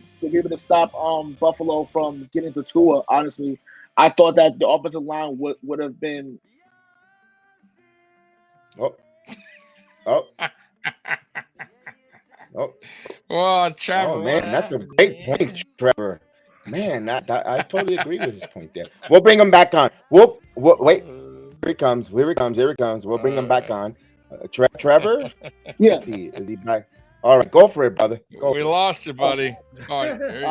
[SPEAKER 8] stop Buffalo from getting to Tua. Honestly, I thought that the offensive line would have been.
[SPEAKER 5] Oh.
[SPEAKER 6] Well, Trevor.
[SPEAKER 5] Oh man, that's a great point, Trevor. Man, I totally agree with his point there. We'll bring him back on. Wait. Here he comes. We'll bring him back on. Trevor?
[SPEAKER 8] Yeah.
[SPEAKER 5] Is he back? All right, go for it, brother.
[SPEAKER 6] We lost you, buddy. All right, there you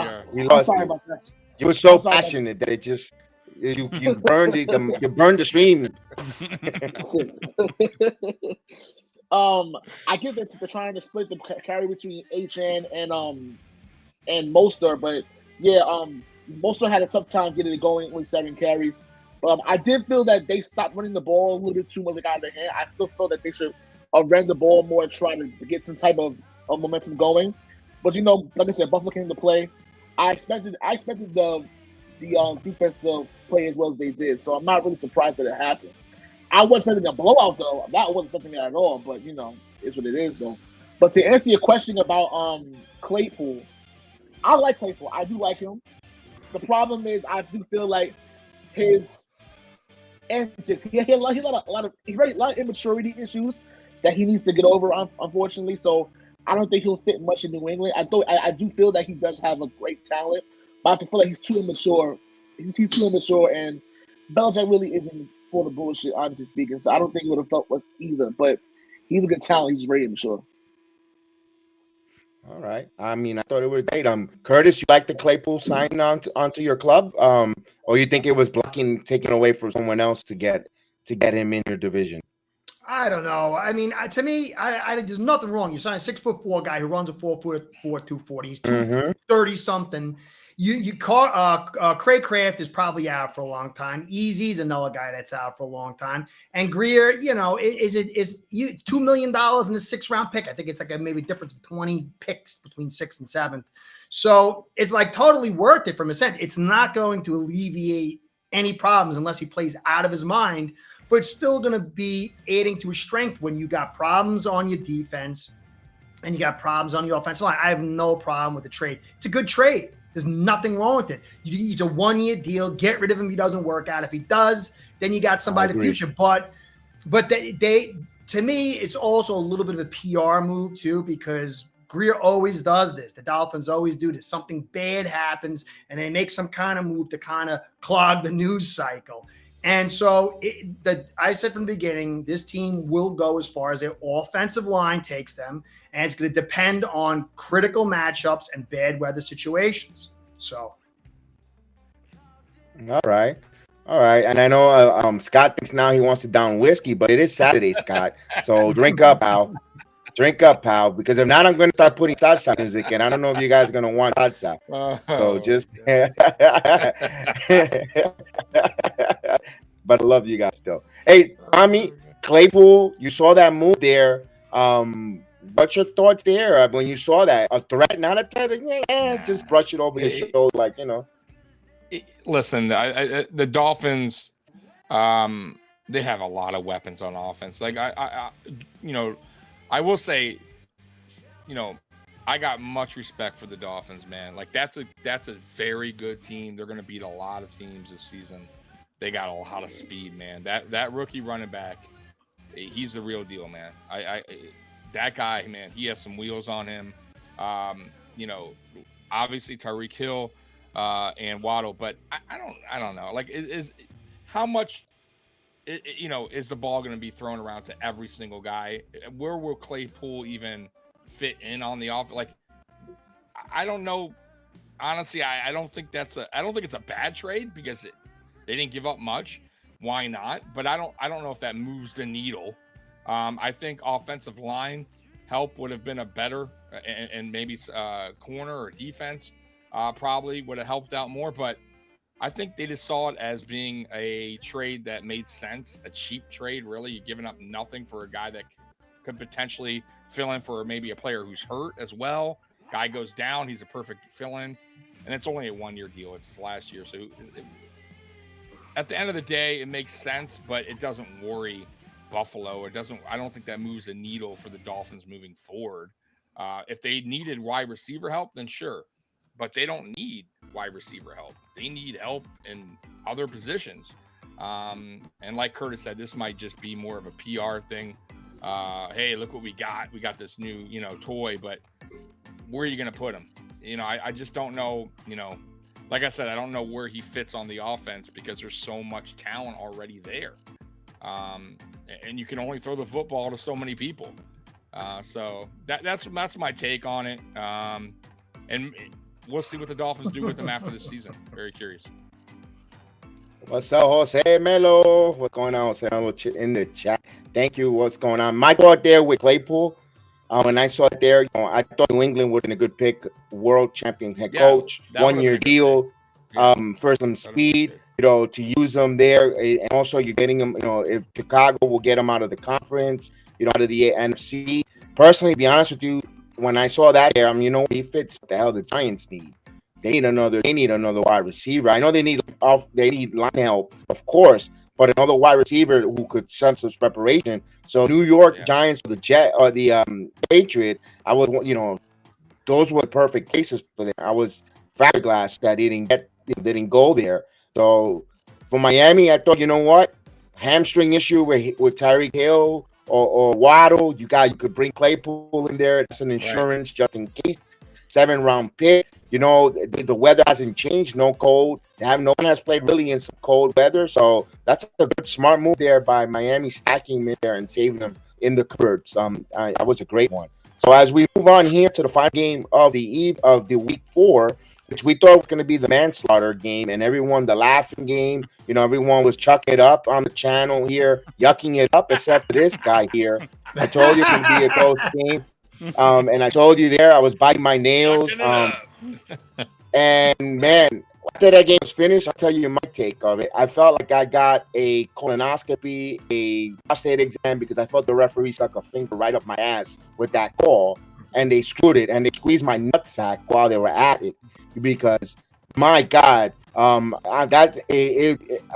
[SPEAKER 6] are.
[SPEAKER 8] I'm sorry about that.
[SPEAKER 5] You were so passionate that it just you burned the stream.
[SPEAKER 8] I get that they're trying to split the carry between HN and Mostert, but yeah, Mostert had a tough time getting it going with 7 carries. I did feel that they stopped running the ball a little bit too much out of their hand. I still feel that they should run the ball more and try to get some type of momentum going. But like I said, Buffalo came to play. I expected the defense to play as well as they did, so I'm not really surprised that it happened. I wasn't expecting a blowout though. That wasn't expecting that at all. But it's what it is though. But to answer your question about Claypool, I like Claypool. I do like him. The problem is I do feel like his antics. He has a lot of immaturity issues that he needs to get over. Unfortunately, so I don't think he'll fit much in New England. I do feel that he does have a great talent, but I feel like he's too immature. He's too immature, and Belichick really isn't for the bullshit, honestly speaking. So I don't think he would have felt much either. But he's a good talent. He's very immature.
[SPEAKER 5] All right. I mean, I thought it was great. Curtis, you like the Claypool signing onto your club, or you think it was taken away from someone else to get him in your division?
[SPEAKER 4] I don't know. I mean, to me, there's nothing wrong. You sign a 6'4" guy who runs a 4'4", 240. He's 230 something. Craig Kraft is probably out for a long time. Easy's another guy that's out for a long time. And Greer, is $2 million in a 6th-round pick? I think it's like a maybe difference of 20 picks between 6th and 7th. So it's like totally worth it from a sense. It's not going to alleviate any problems unless he plays out of his mind. but it's still going to be adding to his strength when you got problems on your defense and you got problems on your offensive line. I have no problem with the trade. It's a good trade. There's nothing wrong with it. It's a 1-year deal. Get rid of him if he doesn't work out. If he does, then you got somebody in the future. But they to me, it's also a little bit of a PR move too, because Greer always does this. The Dolphins always do this. Something bad happens, and they make some kind of move to kind of clog the news cycle. And so I said from the beginning, this team will go as far as their offensive line takes them, and it's going to depend on critical matchups and bad weather situations. So.
[SPEAKER 5] All right. And I know Scott thinks now he wants to down whiskey, but it is Saturday, Scott. So drink up, pal. Drink up, pal. Because if not, I'm going to start putting salsa music, and I don't know if you guys are going to want salsa. So just but I love you guys still. Hey, Tommy, Claypool, you saw that move there. What's your thoughts there when you saw that? A threat, not a threat? Just brush it over your shoulder, like, you know.
[SPEAKER 6] Listen, the Dolphins, they have a lot of weapons on offense. Like I will say, I got much respect for the Dolphins, man. Like that's a very good team. They're going to beat a lot of teams this season. They got a lot of speed, man. That rookie running back, he's the real deal, man. That guy, man, he has some wheels on him. Obviously Tyreek Hill. And Waddle, but I don't know. Like, how much, is the ball going to be thrown around to every single guy? Where will Claypool even fit in on the offense? Like, I don't know. Honestly, I don't think it's a bad trade because they didn't give up much. Why not? But I don't know if that moves the needle. I think offensive line help would have been a better and maybe corner or defense. Probably would have helped out more, but I think they just saw it as being a trade that made sense, a cheap trade, really. You're giving up nothing for a guy that could potentially fill in for maybe a player who's hurt as well. Guy goes down, he's a perfect fill-in, and it's only a 1-year deal. It's his last year, so at the end of the day, it makes sense, but it doesn't worry Buffalo. I don't think that moves the needle for the Dolphins moving forward. If they needed wide receiver help, then sure. But they don't need wide receiver help. They need help in other positions. And like Curtis said, this might just be more of a PR thing. Hey, look what we got. We got this new, toy, but where are you going to put him? I just don't know, like I said, I don't know where he fits on the offense because there's so much talent already there. And you can only throw the football to so many people. So that's my take on it. And we'll see what the Dolphins do with him after this season. Very curious.
[SPEAKER 5] What's up, Jose Melo? What's going on, Jose Melo, in the chat? Thank you. What's going on? My thought there with Claypool, when I saw it there, I thought New England would have been a good pick. World champion head coach, 1-year deal, for some speed, to use them there. And also you're getting them, if Chicago will get them out of the conference, out of the NFC. Personally, to be honest with you, when I saw that there, he fits what the hell the Giants need. They need another wide receiver. I know they need line help, of course, but another wide receiver who could sense some preparation. So New York Giants or the Patriots, I was, those were the perfect places for them. I was fiberglass that didn't go there. So for Miami, I thought, hamstring issue with Tyreek Hill. Or Waddle, you could bring Claypool in there. It's an insurance just in case. 7-round pick. The weather hasn't changed. No cold. No one has played really in some cold weather. So that's a good, smart move there by Miami, stacking him there and saving them in the cupboards. That was a great one. So as we move on here to the final game of the week 4, which we thought was going to be the manslaughter game, and the laughing game. Everyone was chucking it up on the channel here, yucking it up, except for this guy here. I told you it could be a close game. And I told you there, I was biting my nails. And man, after that game was finished, I'll tell you my take of it. I felt like I got a colonoscopy, a prostate exam, because I felt the referee stuck a finger right up my ass with that call, and they screwed it, and they squeezed my nutsack while they were at it. Because, my God, I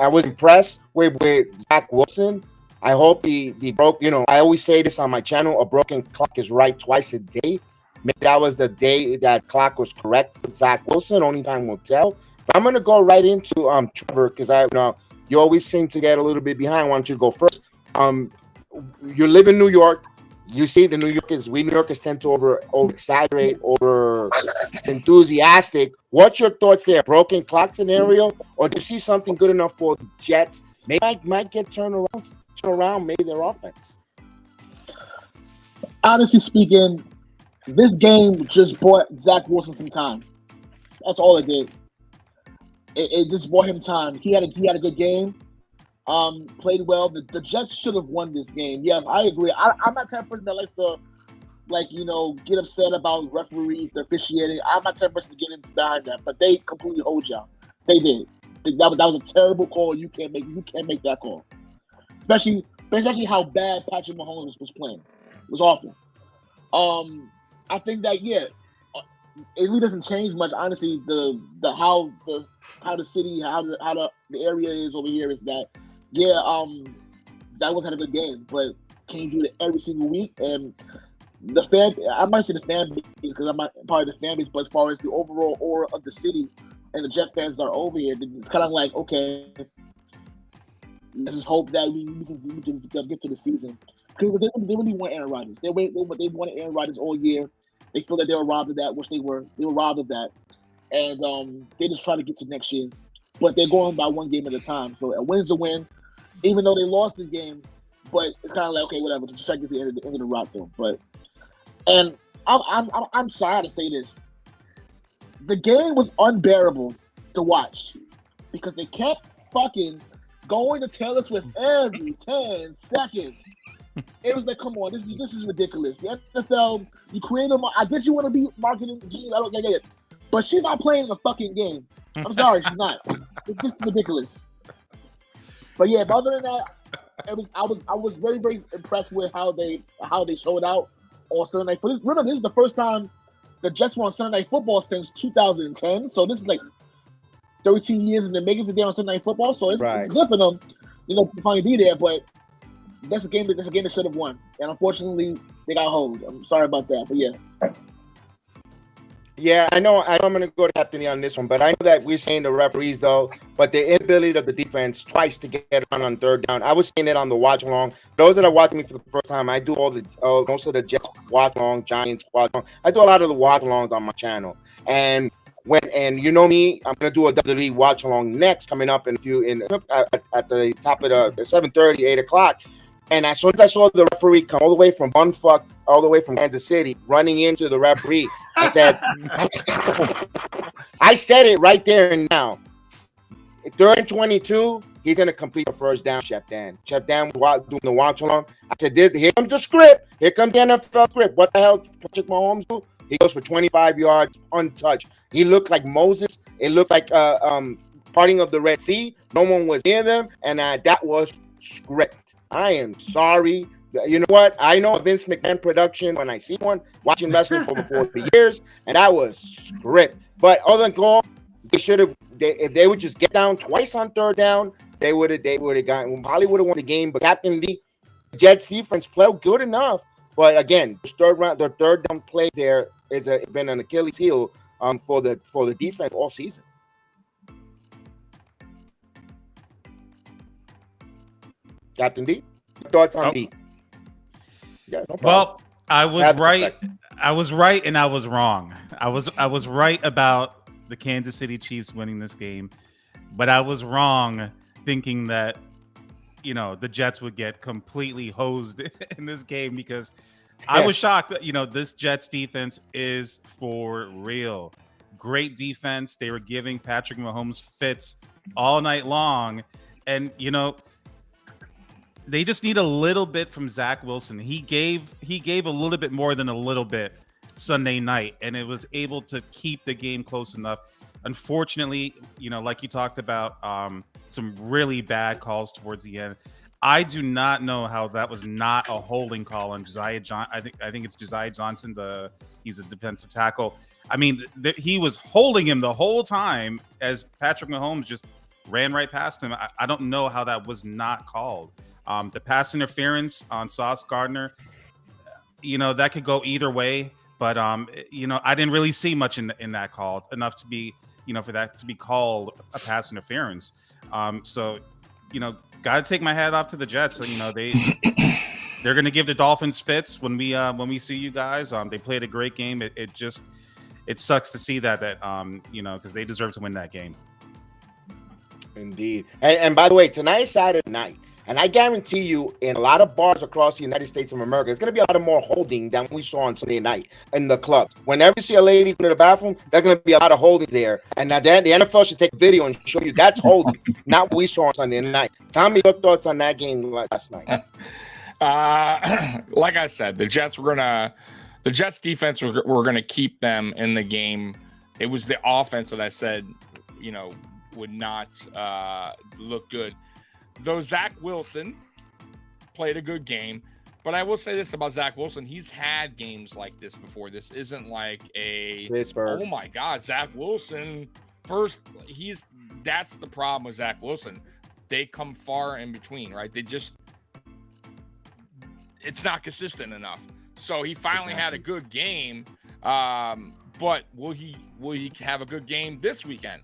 [SPEAKER 5] was impressed with Zach Wilson. I hope he broke. I always say this on my channel: a broken clock is right twice a day. Maybe that was the day that clock was correct with Zach Wilson. Only time will tell. But I'm gonna go right into Trevor, because you always seem to get a little bit behind. Why don't you go first? You live in New York. You see the New Yorkers tend to over exaggerate, over enthusiastic. What's your thoughts there? Broken clock scenario, or do you see something good enough for the Jets? Maybe might get turned around, maybe their offense.
[SPEAKER 8] Honestly speaking, this game just bought Zach Wilson some time. That's all it did. It just bought him time. He had a good game. Played well. The Jets should have won this game. Yes, I agree. I'm not the type of person that likes to, get upset about referees, the officiating. I'm not the type of person to get into behind that. But they completely owed y'all. They did. That was a terrible call. You can't make that call. Especially how bad Patrick Mahomes was playing. It was awful. I think that it really doesn't change much. Honestly, how the city, how the area is over here is that. Zach Wilson had a good game, but can you do it every single week? And I might say the fan base, because I'm not part of the fan base, but as far as the overall aura of the city and the Jet fans that are over here, it's kind of like, okay, let's just hope that we can get to the season. Because they really want Aaron Rodgers. They wanted Aaron Rodgers all year. They feel that they were robbed of that, which they were. They were robbed of that. And they just try to get to next year. But they're going by one game at a time. So a win's a win, even though they lost the game. But it's kind of like, okay, whatever. Just try to get to the end of the route, though. And I'm sorry to say this. The game was unbearable to watch because they kept fucking going to Taylor Swift every 10 seconds. It was like, come on, this is ridiculous. The NFL, you create them. I get you want to be marketing genius. I don't get it, but she's not playing the fucking game. I'm sorry, she's not. This is ridiculous. But yeah, but other than that, I was very, very impressed with how they showed out on Sunday night. Remember, this is the first time the Jets were on Sunday Night Football since 2010. So this is like 13 years in the making today on Sunday Night Football. So it's good for them, to finally be there. But that's a game that should have won, and unfortunately they got hold. I'm sorry about that, but yeah.
[SPEAKER 5] Yeah, I know I'm going to go to Captain on this one, but I know that we're saying the referees, though, but the inability of the defense twice to get on third down. I was saying it on the watch along. Those that are watching me for the first time, I do most of the Jets watch along, Giants watch along. I do a lot of the watch alongs on my channel. And you know me, I'm going to do a WWE watch along next, coming up in a few at the top of the 7:30, 8 o'clock. And as soon as I saw the referee come all the way from Kansas City, running into the referee, I said, I said it right there and now. 3rd and 22, he's going to complete the first down, Chef Dan. Chef Dan was doing the watch along. I said, here comes the script. Here comes the NFL script. What the hell did Patrick Mahomes do? He goes for 25 yards untouched. He looked like Moses. It looked like parting of the Red Sea. No one was near them, and that was script. I am sorry. You know what? I know a Vince McMahon production when I see one, watching wrestling for 40 years, and that was script. But other than goal, they should have. If they would just get down twice on third down, they would have gotten. Probably would have won the game. But Captain Lee, Jets defense played good enough. But again, the third down play there is been an Achilles heel for the defense all season. Captain D, thoughts on D? Yeah, no problem.
[SPEAKER 7] Well, I was right. I was right, and I was wrong. I was right about the Kansas City Chiefs winning this game, but I was wrong thinking that the Jets would get completely hosed in this game because I was shocked. This Jets defense is for real. Great defense. They were giving Patrick Mahomes fits all night long, and they just need a little bit from Zach Wilson. He gave a little bit more than a little bit Sunday night, and it was able to keep the game close enough. Unfortunately, like you talked about, some really bad calls towards the end. I do not know how that was not a holding call on Josiah John. I think it's Josiah Johnson. He's a defensive tackle. I mean, he was holding him the whole time as Patrick Mahomes just ran right past him. I don't know how that was not called. The pass interference on Sauce Gardner, that could go either way. But I didn't really see much in that call, enough to be, for that to be called a pass interference. So, gotta take my hat off to the Jets. So, they're gonna give the Dolphins fits when we see you guys. They played a great game. It sucks to see that because they deserve to win that game.
[SPEAKER 5] Indeed. And by the way, tonight's Saturday night. And I guarantee you, in a lot of bars across the United States of America, there's going to be a lot of more holding than we saw on Sunday night in the clubs. Whenever you see a lady go to the bathroom, there's going to be a lot of holding there. And now the NFL should take a video and show you that's holding, not what we saw on Sunday night. Tell me your thoughts on that game last night.
[SPEAKER 6] Like I said, the Jets defense were going to keep them in the game. It was the offense that I said, would not look good. Though Zach Wilson played a good game, but I will say this about Zach Wilson. He's had games like this before. This isn't like
[SPEAKER 5] Pittsburgh.
[SPEAKER 6] Oh my God, Zach Wilson. That's the problem with Zach Wilson. They come far in between, right? It's not consistent enough. So he finally had a good game. But will he have a good game this weekend?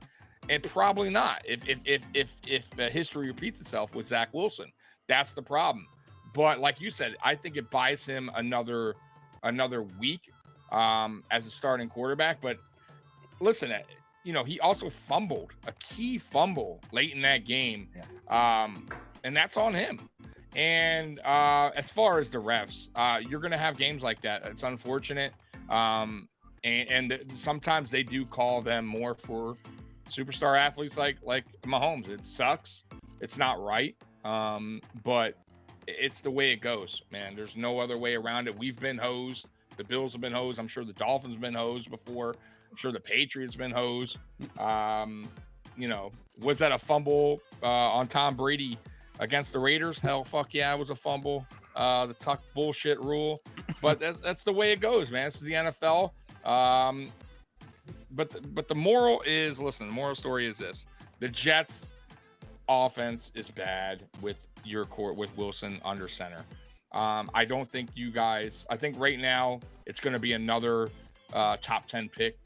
[SPEAKER 6] And probably not. If history repeats itself with Zach Wilson, that's the problem. But like you said, I think it buys him another week as a starting quarterback. But listen, he also fumbled a key fumble late in that game, and that's on him. And as far as the refs, you're going to have games like that. It's unfortunate, and sometimes they do call them more for superstar athletes like Mahomes. It sucks. It's not right. But it's the way it goes, man. There's no other way around it. We've been hosed. The Bills have been hosed. I'm sure the Dolphins have been hosed before. I'm sure the Patriots have been hosed. Was that a fumble on Tom Brady against the Raiders? Hell, fuck yeah, it was a fumble. The tuck bullshit rule. But that's the way it goes, man. This is the NFL. But the moral is, listen, the moral story is this: the Jets offense is bad with your court, with Wilson under center. I don't think I think right now it's going to be another top 10 pick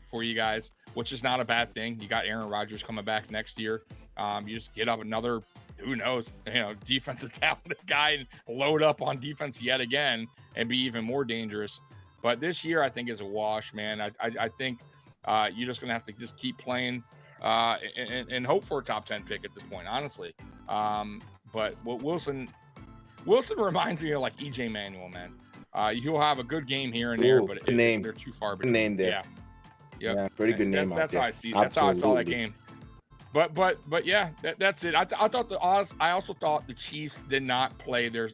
[SPEAKER 6] for you guys, which is not a bad thing. You got Aaron Rodgers coming back next year. You just get up another, who knows, defensive talented guy and load up on defense yet again and be even more dangerous. But this year, I think, is a wash, man. I think you're just going to have to just keep playing and hope for a top 10 pick at this point, honestly. But what Wilson reminds me of like EJ Manuel, man. He'll have a good game here and there, but they're too far between.
[SPEAKER 5] Good name there.
[SPEAKER 6] Yeah. Yep.
[SPEAKER 5] Yeah, pretty good name.
[SPEAKER 6] That's how I see. That's how I saw that game. But yeah, that's it. I also thought the Chiefs did not play their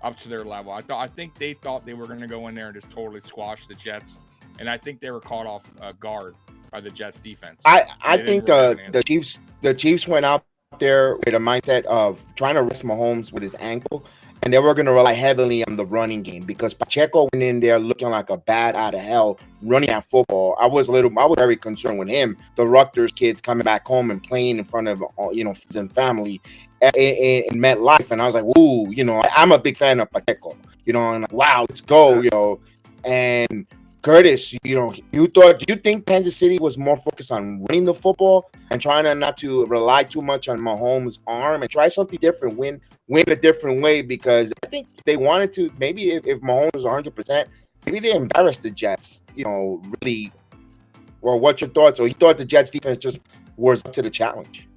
[SPEAKER 6] up to their level. I think they thought they were going to go in there and just totally squash the Jets, and I think they were caught off guard by the Jets defense.
[SPEAKER 5] I think the Chiefs went out there with a mindset of trying to rest Mahomes with his ankle, and they were going to rely heavily on the running game because Pacheco went in there looking like a bat out of hell running at football. I was very concerned with him. The Rutgers kids coming back home and playing in front of friends and family in MetLife, and I was like, ooh, I'm a big fan of Pacheco. And like, wow, let's go, And Curtis, do you think Kansas City was more focused on running the football and trying not to rely too much on Mahomes' arm and try something different, win a different way? Because I think they wanted to, maybe if Mahomes was 100%, maybe they embarrassed the Jets, really. Or what's your thoughts? Or you thought the Jets defense just was up to the challenge?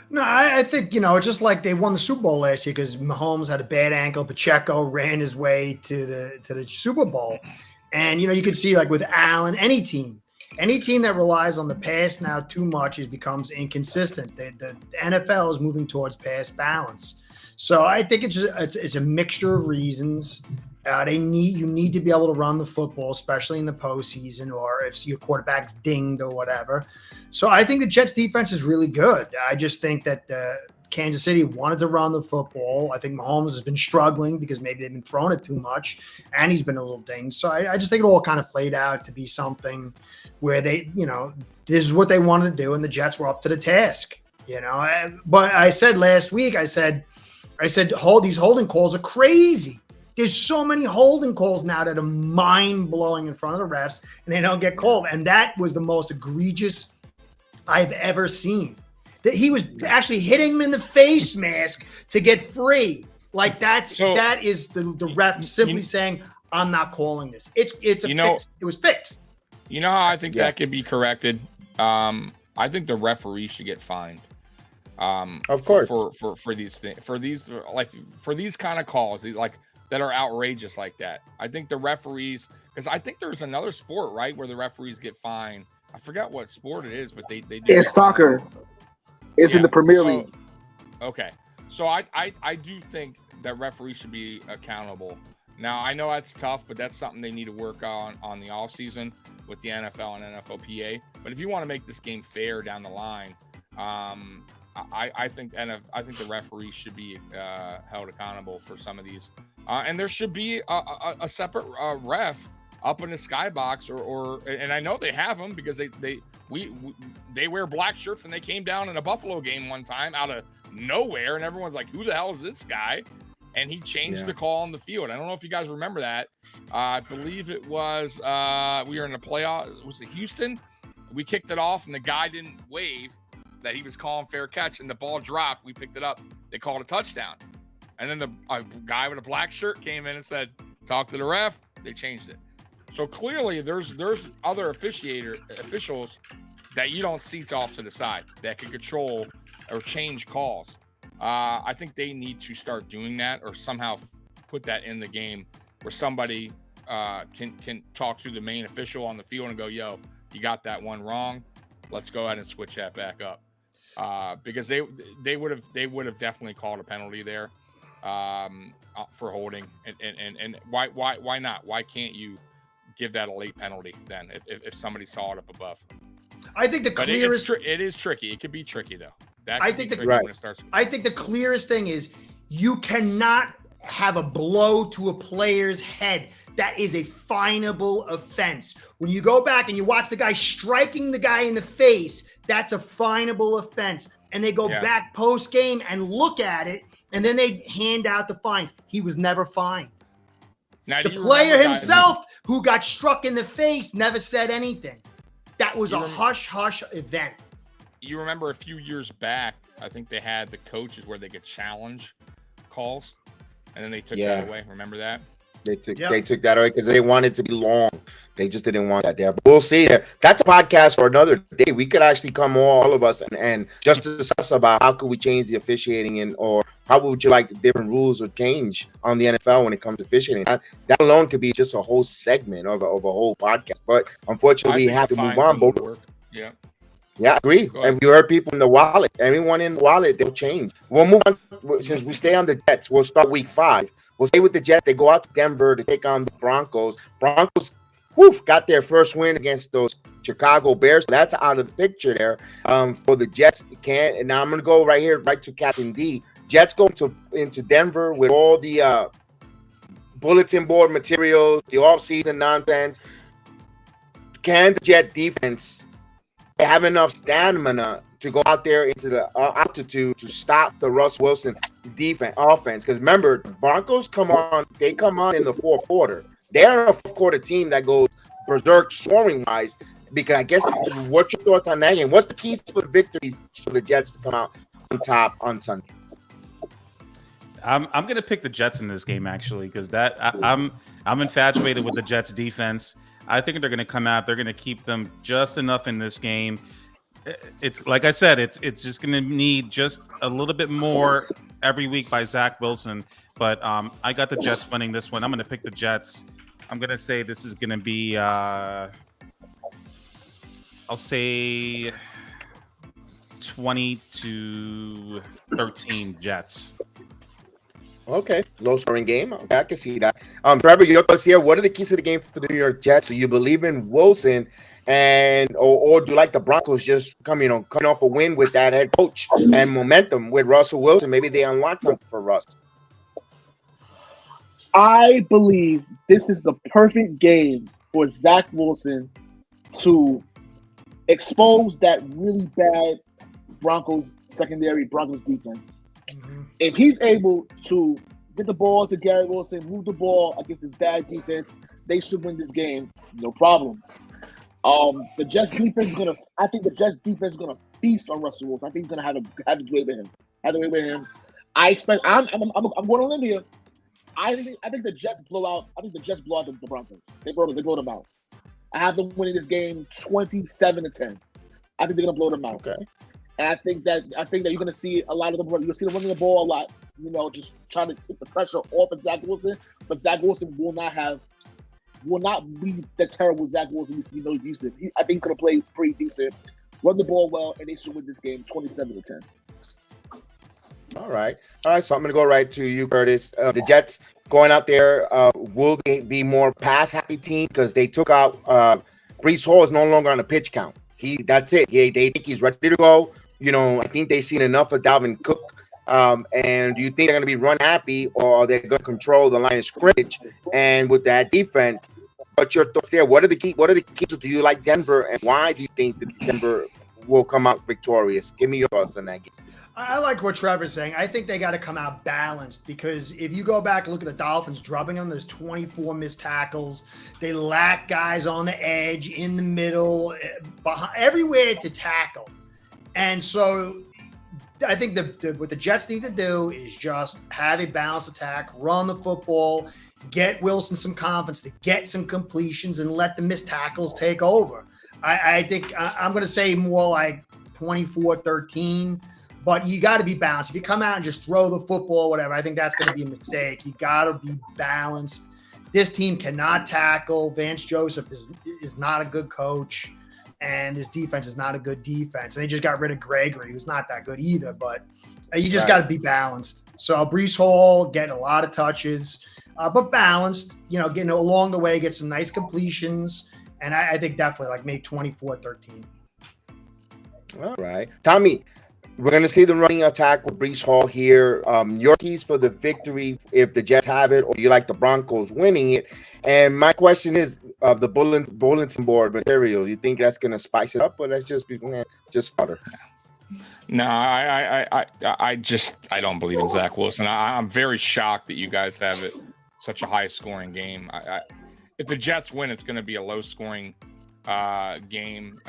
[SPEAKER 4] No, I think, just like they won the Super Bowl last year because Mahomes had a bad ankle. Pacheco ran his way to the Super Bowl. And, you could see like with Allen, any team that relies on the pass now too much becomes inconsistent. The NFL is moving towards pass balance. So I think it's a mixture of reasons. You need to be able to run the football, especially in the postseason or if your quarterback's dinged or whatever. So I think the Jets defense is really good. I just think that Kansas City wanted to run the football. I think Mahomes has been struggling because maybe they've been throwing it too much, and he's been a little dinged. So I just think it all kind of played out to be something where they, this is what they wanted to do, and the Jets were up to the task. But I said last week, I said, these holding calls are crazy. There's so many holding calls now that are mind-blowing in front of the refs, and they don't get called. And that was the most egregious I've ever seen. That he was actually hitting him in the face mask to get free. Like that is the ref simply saying, I'm not calling this. It's a fix. It was fixed.
[SPEAKER 6] You know how I think that could be corrected? I think the referee should get fined.
[SPEAKER 5] Of course.
[SPEAKER 6] For these things, for these kind of calls, like that are outrageous like that. I think the referees, because I think there's another sport, right, where the referees get fined. I forgot what sport it is, but they do.
[SPEAKER 8] It's soccer. It's in the Premier League.
[SPEAKER 6] Okay. So I do think that referees should be accountable. Now, I know that's tough, but that's something they need to work on the offseason with the NFL and NFLPA. But if you want to make this game fair down the line, I think the referees should be held accountable for some of these. And there should be a separate ref up in the skybox and I know they have them because they wear black shirts, and they came down in a Buffalo game one time out of nowhere, and everyone's like, who the hell is this guy? And he changed the call on the field. I don't know if you guys remember that. I believe it was we were in the playoff. Was it Houston? We kicked it off, and the guy didn't wave that he was calling fair catch, and the ball dropped. We picked it up. They called a touchdown. And then a guy with a black shirt came in and said, talk to the ref. They changed it. So clearly there's other officials that you don't see off to the side that can control or change calls. I think they need to start doing that, or somehow put that in the game where somebody can talk to the main official on the field and go, yo, you got that one wrong. Let's go ahead and switch that back up. Because they would have definitely called a penalty there for holding. And why not? Why can't you give that a late penalty then if somebody saw it up above?
[SPEAKER 4] I think the clearest.
[SPEAKER 6] It is tricky. It could be tricky though.
[SPEAKER 4] I think the clearest thing is you cannot have a blow to a player's head. That is a finable offense. When you go back and you watch the guy striking the guy in the face, that's a finable offense. And they go back post game and look at it, and then they hand out the fines. He was never fined.
[SPEAKER 6] Now,
[SPEAKER 4] the player himself who got struck in the face never said anything. That was a hush-hush event.
[SPEAKER 6] You remember a few years back, I think they had the coaches where they could challenge calls, and then they took that away. Remember that?
[SPEAKER 5] They took that away because they wanted to be long. They just didn't want that there. But we'll see. That's a podcast for another day. We could actually come all of us and just discuss about how could we change the officiating, or how would you like different rules or change on the NFL when it comes to officiating. That alone could be just a whole segment of a whole podcast. But unfortunately, we have to move on. Yeah, I agree. And you heard people in the wallet. Everyone in the wallet, they'll change. We'll move on. Since we stay on the Jets, we'll start week 5. We'll stay with the Jets. They go out to Denver to take on the Broncos. Broncos, got their first win against those Chicago Bears. That's out of the picture there for the Jets. And now I'm going to go right to Captain D. Jets go into Denver with all the bulletin board materials, the offseason nonsense. Can the Jet defense have enough stamina to go out there into the altitude to stop the Russ Wilson offense? Because remember, the Broncos come on in the fourth quarter. They're a fourth quarter team that goes berserk scoring wise. Because I guess, what's your thoughts on that game? What's the keys for the victories for the Jets to come out on top on Sunday?
[SPEAKER 7] I'm going to pick the Jets in this game actually, because I'm infatuated with the Jets defense. I think they're going to come out. They're going to keep them just enough in this game. It's like I said, it's just going to need just a little bit more every week by Zach Wilson. But I got the Jets winning this one. I'm going to pick the Jets. I'm going to say this is going to be, I'll say 20-13 Jets.
[SPEAKER 5] Okay, low scoring game. Okay, I can see that. Trevor, your thoughts here. What are the keys to the game for the New York Jets? Do you believe in Wilson or do you like the Broncos just coming off a win with that head coach and momentum with Russell Wilson? Maybe they unlock something for Russ.
[SPEAKER 8] I believe this is the perfect game for Zach Wilson to expose that really bad Broncos secondary, Broncos defense.
[SPEAKER 4] Mhm.
[SPEAKER 8] If he's able to get the ball to Garrett Wilson, move the ball against this bad defense, they should win this game, no problem. The Jets defense is gonna. I think the Jets defense is gonna feast on Russell Wilson. I think he's gonna have his way with him. Have the way with him. I expect. I'm going on limb here. I think the Jets blow out. I think the Jets blow out the Broncos. They blow them out. I have them winning this game 27-10. I think they're gonna blow them out.
[SPEAKER 5] Okay.
[SPEAKER 8] And I think that you're gonna see a lot of them. You'll see them running the ball a lot. Just trying to take the pressure off of Zach Wilson. But Zach Wilson will not be the terrible Zach Wilson we know he's used to. I think he's gonna play pretty decent, run the ball well, and they should win this game 27-10.
[SPEAKER 5] All right. So I'm going to go right to you, Curtis. The Jets going out there, will they be more pass-happy team because they took out Breece Hall is no longer on the pitch count. That's it. They think he's ready to go. I think they've seen enough of Dalvin Cook. And do you think they're going to be run happy, or are they going to control the line of scrimmage? And with that defense, what's your thoughts there? What are the keys? Do you like Denver, and why do you think that Denver will come out victorious? Give me your thoughts on that game.
[SPEAKER 4] I like what Trevor's saying. I think they got to come out balanced, because if you go back and look at the Dolphins dropping on those 24 missed tackles, they lack guys on the edge, in the middle, behind, everywhere to tackle. And so I think what the Jets need to do is just have a balanced attack, run the football, get Wilson some confidence to get some completions, and let the missed tackles take over. I think I'm going to say more like 24-13. But you got to be balanced. If you come out and just throw the football, whatever, I think that's going to be a mistake. You got to be balanced. This team cannot tackle. Vance Joseph is not a good coach, and this defense is not a good defense. And they just got rid of Gregory, who's not that good either. But you just got to be balanced. So Breece Hall getting a lot of touches, but balanced. Getting along the way, get some nice completions, and I think definitely like maybe 24-13.
[SPEAKER 5] All right, Tommy. We're going to see the running attack with Breece Hall here. Your keys for the victory, if the Jets have it, or you like the Broncos winning it. And my question is, the bulletin board material, you think that's going to spice it up, or that's just fodder?
[SPEAKER 6] No, I don't believe in Zach Wilson. I'm very shocked that you guys have it such a high-scoring game. If the Jets win, it's going to be a low-scoring game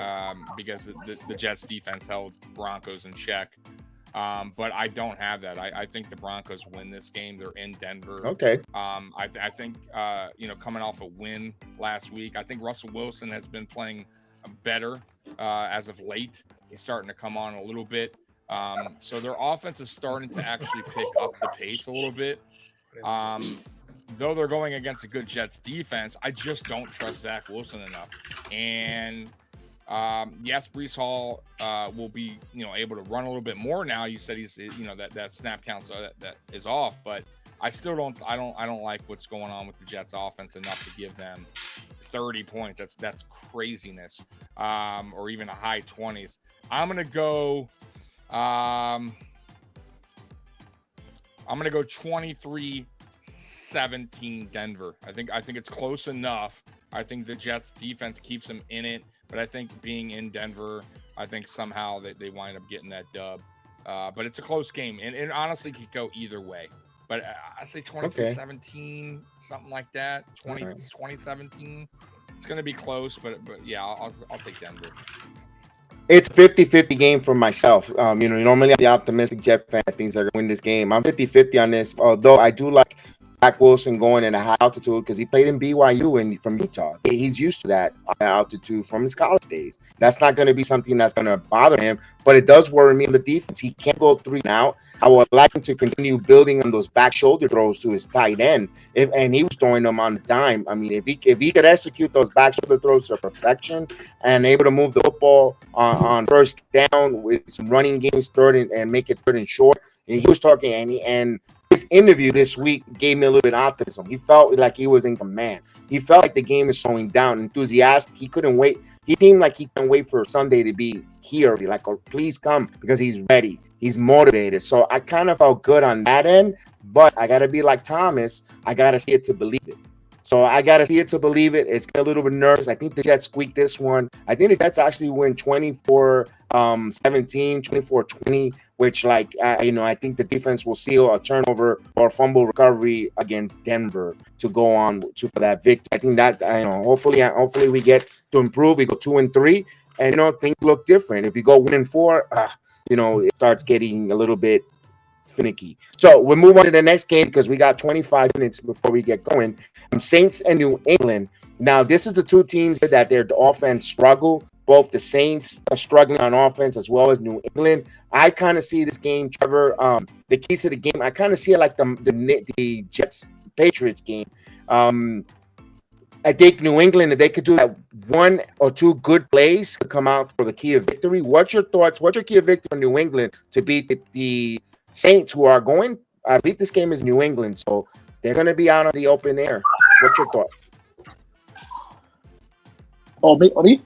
[SPEAKER 6] because the Jets defense held Broncos in check. But I don't have that. I think the Broncos win this game. They're in Denver.
[SPEAKER 5] Okay.
[SPEAKER 6] I think coming off a win last week, I think Russell Wilson has been playing better as of late. He's starting to come on a little bit. So their offense is starting to actually pick up the pace a little bit. Though they're going against a good Jets defense, I just don't trust Zach Wilson enough. And yes, Breece Hall will be, able to run a little bit more now. You said he's, that snap count, so that is off. But I still don't like what's going on with the Jets offense enough to give them 30 points. That's craziness. Or even a high 20s. I'm gonna go 23-17 Denver. I think it's close enough. I think the Jets defense keeps them in it, but I think being in Denver, I think somehow they wind up getting that dub. But it's a close game, and it honestly could go either way. But I say 23-17, something like that. 20-17. It's going to be close, but yeah, I'll take Denver.
[SPEAKER 5] It's 50-50 game for myself. Normally I'm the optimistic Jet fan. I think they're going to win this game. I'm 50-50 on this, although I do like Zach Wilson going in a high altitude because he played in BYU and from Utah. He's used to that altitude from his college days. That's not going to be something that's going to bother him, but it does worry me on the defense. He can't go 3 and out. I would like him to continue building on those back shoulder throws to his tight end, and he was throwing them on the dime. I mean, if he could execute those back shoulder throws to perfection and able to move the football on first down with some running games, and make it third and short. And he was talking, and his interview this week gave me a little bit of optimism. He felt like he was in command. He felt like the game is slowing down. Enthusiastic. He couldn't wait he seemed like he can't wait for Sunday to be here. Like, oh, please come, because he's ready. He's motivated. So I kind of felt good on that end, but I got to be like Thomas. I got to see it to believe it. So I got to see it to believe it. It's a little bit nervous. I think the Jets squeaked this one. I think the Jets actually win 24-17, 24-20, which, like, I think the defense will seal a turnover or fumble recovery against Denver to go on for that victory. I think that, hopefully we get to improve. We go 2-3, and, things look different. If you go 1-4, it starts getting a little bit finicky. So we'll move on to the next game because we got 25 minutes before we get going. Saints and New England. Now, this is the two teams that their offense struggle. Both the Saints are struggling on offense as well as New England. I kind of see this game, Trevor. The keys to the game, I kind of see it like the Jets-Patriots game. I think New England, if they could do that one or two good plays to come out for the key of victory. What's your thoughts? What's your key of victory for New England to beat the Saints, who are going? I believe this game is New England, so they're going to be out on the open air. What's your thoughts?
[SPEAKER 8] Oh, me?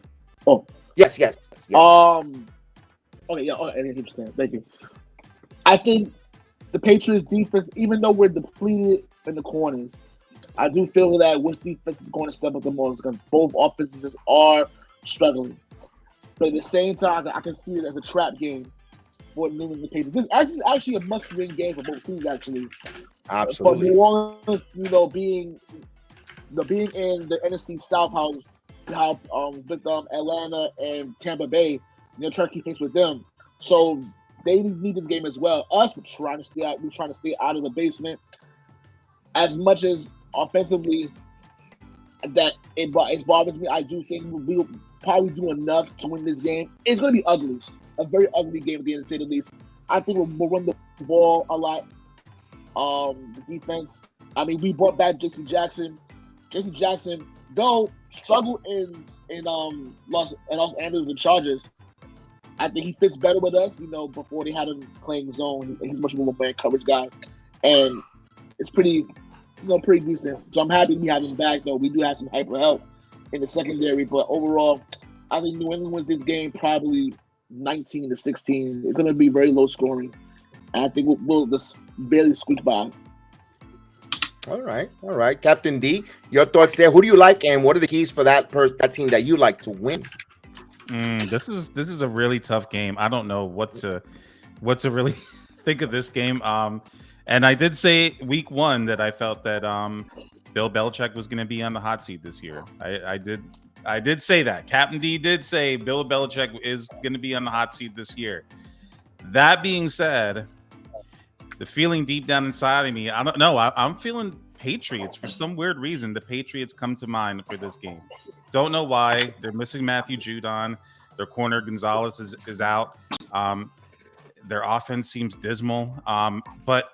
[SPEAKER 8] Oh,
[SPEAKER 5] yes.
[SPEAKER 8] Okay, yeah. Okay, I understand. Thank you. I think the Patriots defense, even though we're depleted in the corners, I do feel that which defense is going to step up the most, because both offenses are struggling. But at the same time, I can see it as a trap game for New England Patriots. This is actually a must-win game for both teams, actually.
[SPEAKER 5] Absolutely.
[SPEAKER 8] But New Orleans, being in the NFC South, how with Atlanta and Tampa Bay, trying to keep pace with them. So they need this game as well. Us, we're trying to stay out of the basement. As much as offensively that it bothers me, I do think we'll probably do enough to win this game. It's going to be ugly, a very ugly game at the end, to say the least. I think we'll run the ball a lot. The defense, we brought back J.C. Jackson. J.C. Jackson, though, struggled in Los Angeles with Chargers. I think he fits better with us, before they had him playing zone. He's much more of a man coverage guy. And it's pretty decent. So I'm happy we have him back, though. We do have some hyper help in the secondary. But overall, I think New England wins this game probably 19-16. It's going to be very low scoring. And I think we'll just barely squeak by.
[SPEAKER 5] All right. Captain D, your thoughts there. Who do you like, and what are the keys for that team that you like to win?
[SPEAKER 7] This is a really tough game. I don't know what to really think of this game. And I did say week one that I felt that Bill Belichick was going to be on the hot seat this year. I did say that. Captain D did say Bill Belichick is going to be on the hot seat this year. That being said, the feeling deep down inside of me, I don't know. I'm feeling Patriots for some weird reason. The Patriots come to mind for this game. Don't know why. They're missing Matthew Judon. Their corner Gonzalez is out. Their offense seems dismal. But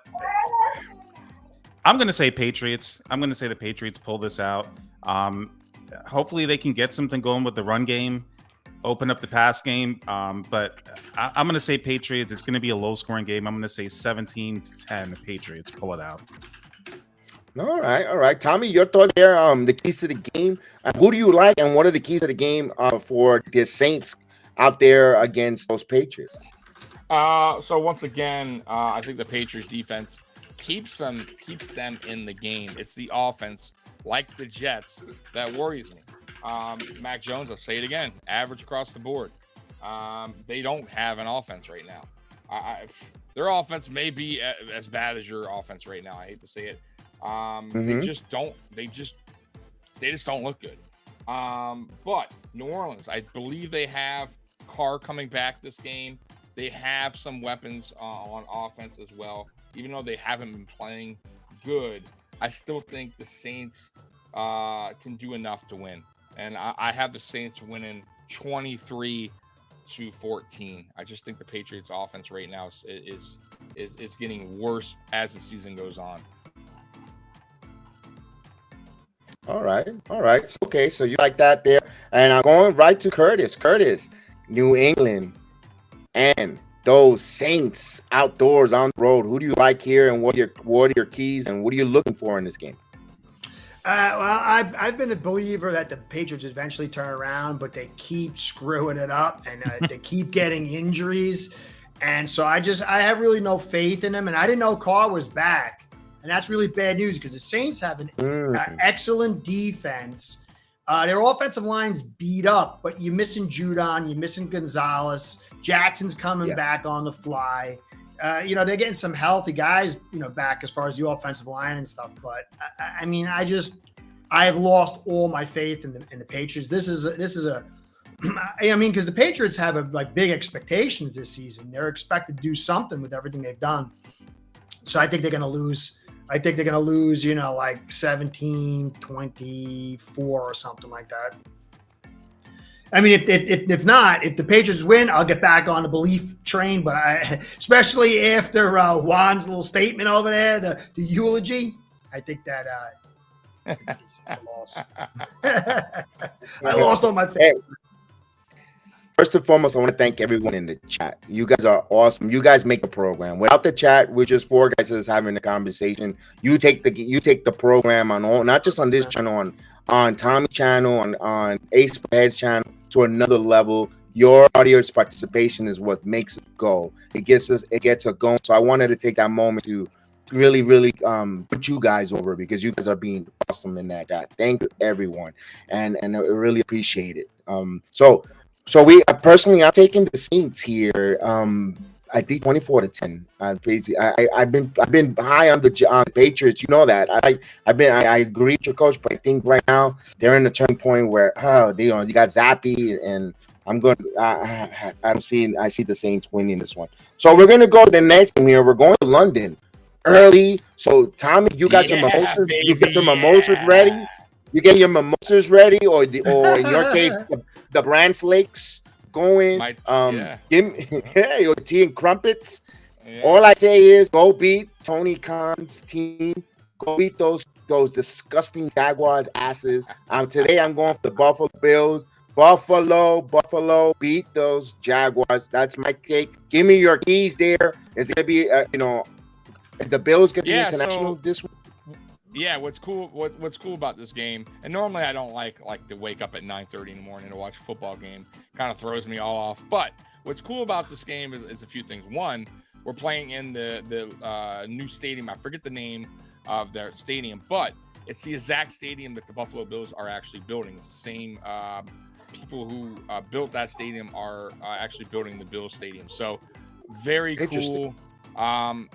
[SPEAKER 7] I'm going to say Patriots. I'm going to say the Patriots pull this out. Hopefully they can get something going with the run game, open up the pass game. But I'm going to say Patriots. It's going to be a low-scoring game. I'm going to say 17-10. Patriots pull it out.
[SPEAKER 5] All right. Tommy, your thoughts there. The keys to the game. Who do you like, and what are the keys to the game for the Saints out there against those Patriots?
[SPEAKER 6] So once again, I think the Patriots defense keeps them in the game. It's the offense, like the Jets, that worries me. Mac Jones, I'll say it again, average across the board. They don't have an offense right now. Their offense may be as bad as your offense right now. I hate to say it. They just don't look good. But New Orleans, I believe they have Carr coming back this game. They have some weapons on offense as well. Even though they haven't been playing good, I still think the Saints can do enough to win. And I have the Saints winning 23-14. I just think the Patriots offense right now is getting worse as the season goes on.
[SPEAKER 5] All right. Okay, so you like that there. And I'm going right to Curtis. Curtis, New England and those Saints outdoors on the road. Who do you like here, and what are your keys, and what are you looking for in this game?
[SPEAKER 4] Well, I've been a believer that the Patriots eventually turn around, but they keep screwing it up and they keep getting injuries. And so I have really no faith in them. And I didn't know Carr was back. And that's really bad news because the Saints have an excellent defense. Their offensive line's beat up, but you're missing Judon, you're missing Gonzalez. Jackson's coming back on the fly. They're getting some healthy guys, back as far as the offensive line and stuff. But I have lost all my faith in the Patriots. This is because the Patriots have big expectations this season. They're expected to do something with everything they've done. So I think they're going to lose. I think they're going to lose, 17-24 or something like that. I mean, if not, if the Patriots win, I'll get back on the belief train. But especially after Juan's little statement over there, the eulogy, I think that it's a loss. I lost all my faith.
[SPEAKER 5] First and foremost, I want to thank everyone in the chat. You guys are awesome. You guys make the program. Without the chat, we're just four guys just having a conversation. You take the program on all, not just on this channel, on Tommy's channel, on Ace Head's channel to another level. Your audience participation is what makes it go. It gets us going. So I wanted to take that moment to really, really put you guys over because you guys are being awesome in that chat. Thank you, everyone, and I really appreciate it. So we personally, I'm taking the Saints here. I think 24-10. I've been high on the Patriots. You know that. I agree with your coach, but I think right now they're in a turning point where you got Zappy, and I see the Saints winning this one. So we're gonna go to the next game here. We're going to London early. So Tommy, you got your mimosas. You get your mimosas ready. You get your mimosas ready, or in your case, the bran flakes going. Give me your tea and crumpets. Yeah. All I say is go beat Tony Khan's team. Go beat those disgusting Jaguars asses. Today I'm going for the Buffalo Bills. Buffalo beat those Jaguars. That's my cake. Give me your keys there. Is it gonna be is the Bills gonna be international this week?
[SPEAKER 6] Yeah, what's cool about this game, and normally I don't like to wake up at 9:30 in the morning to watch a football game. Kind of throws me all off. But what's cool about this game is a few things. One, we're playing in the new stadium. I forget the name of their stadium, but it's the exact stadium that the Buffalo Bills are actually building. It's the same people who built that stadium are actually building the Bills stadium. So very cool.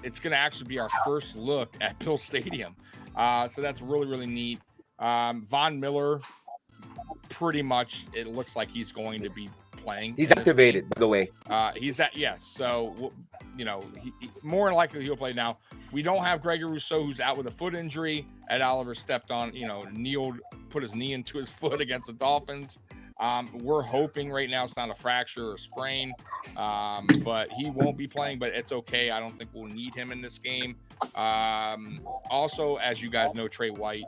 [SPEAKER 6] It's going to actually be our first look at Bills Stadium. So that's really, really neat. Von Miller, pretty much, it looks like he's going to be playing.
[SPEAKER 5] He's activated, by the way.
[SPEAKER 6] Yes. So, he more than likely he'll play now. We don't have Gregory Rousseau, who's out with a foot injury. Ed Oliver stepped on, put his knee into his foot against the Dolphins. We're hoping right now it's not a fracture or sprain, but he won't be playing, but it's okay. I don't think we'll need him in this game. Also, as you guys know, Trey White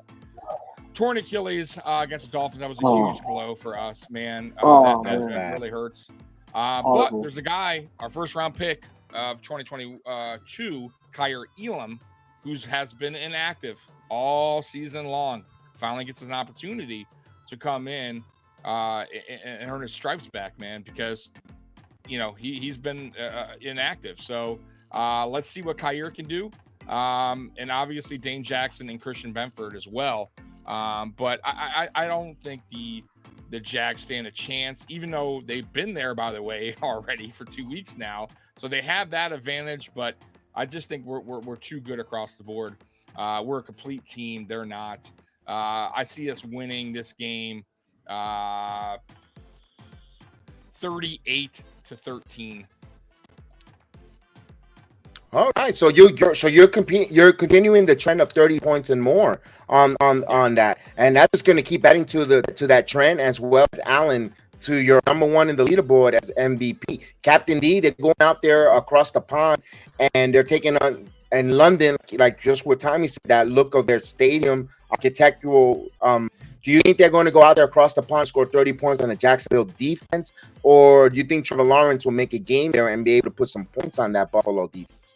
[SPEAKER 6] torn Achilles against the Dolphins. That was a huge blow for us, man. That really hurts. But there's a guy, our first round pick of 2022, Kyer Elam, who has been inactive all season long. Finally gets an opportunity to come in and earn his stripes back, man, because he's been inactive. So let's see what Kyer can do. And obviously Dane Jackson and Christian Benford as well. But I don't think the Jags stand a chance, even though they've been there, by the way, already for 2 weeks now. So they have that advantage, but I just think we're too good across the board. We're a complete team. They're not. I see us winning this game 38-13.
[SPEAKER 5] All right, so you're continuing the trend of 30 points and more on that, and that's just going to keep adding to that trend, as well as Allen to your number one in the leaderboard as MVP. Captain D, they're going out there across the pond, and they're taking on in London, like just what Tommy said, that look of their stadium architectural. Do you think they're going to go out there across the pond, score 30 points on the Jacksonville defense, or do you think Trevor Lawrence will make a game there and be able to put some points on that Buffalo defense?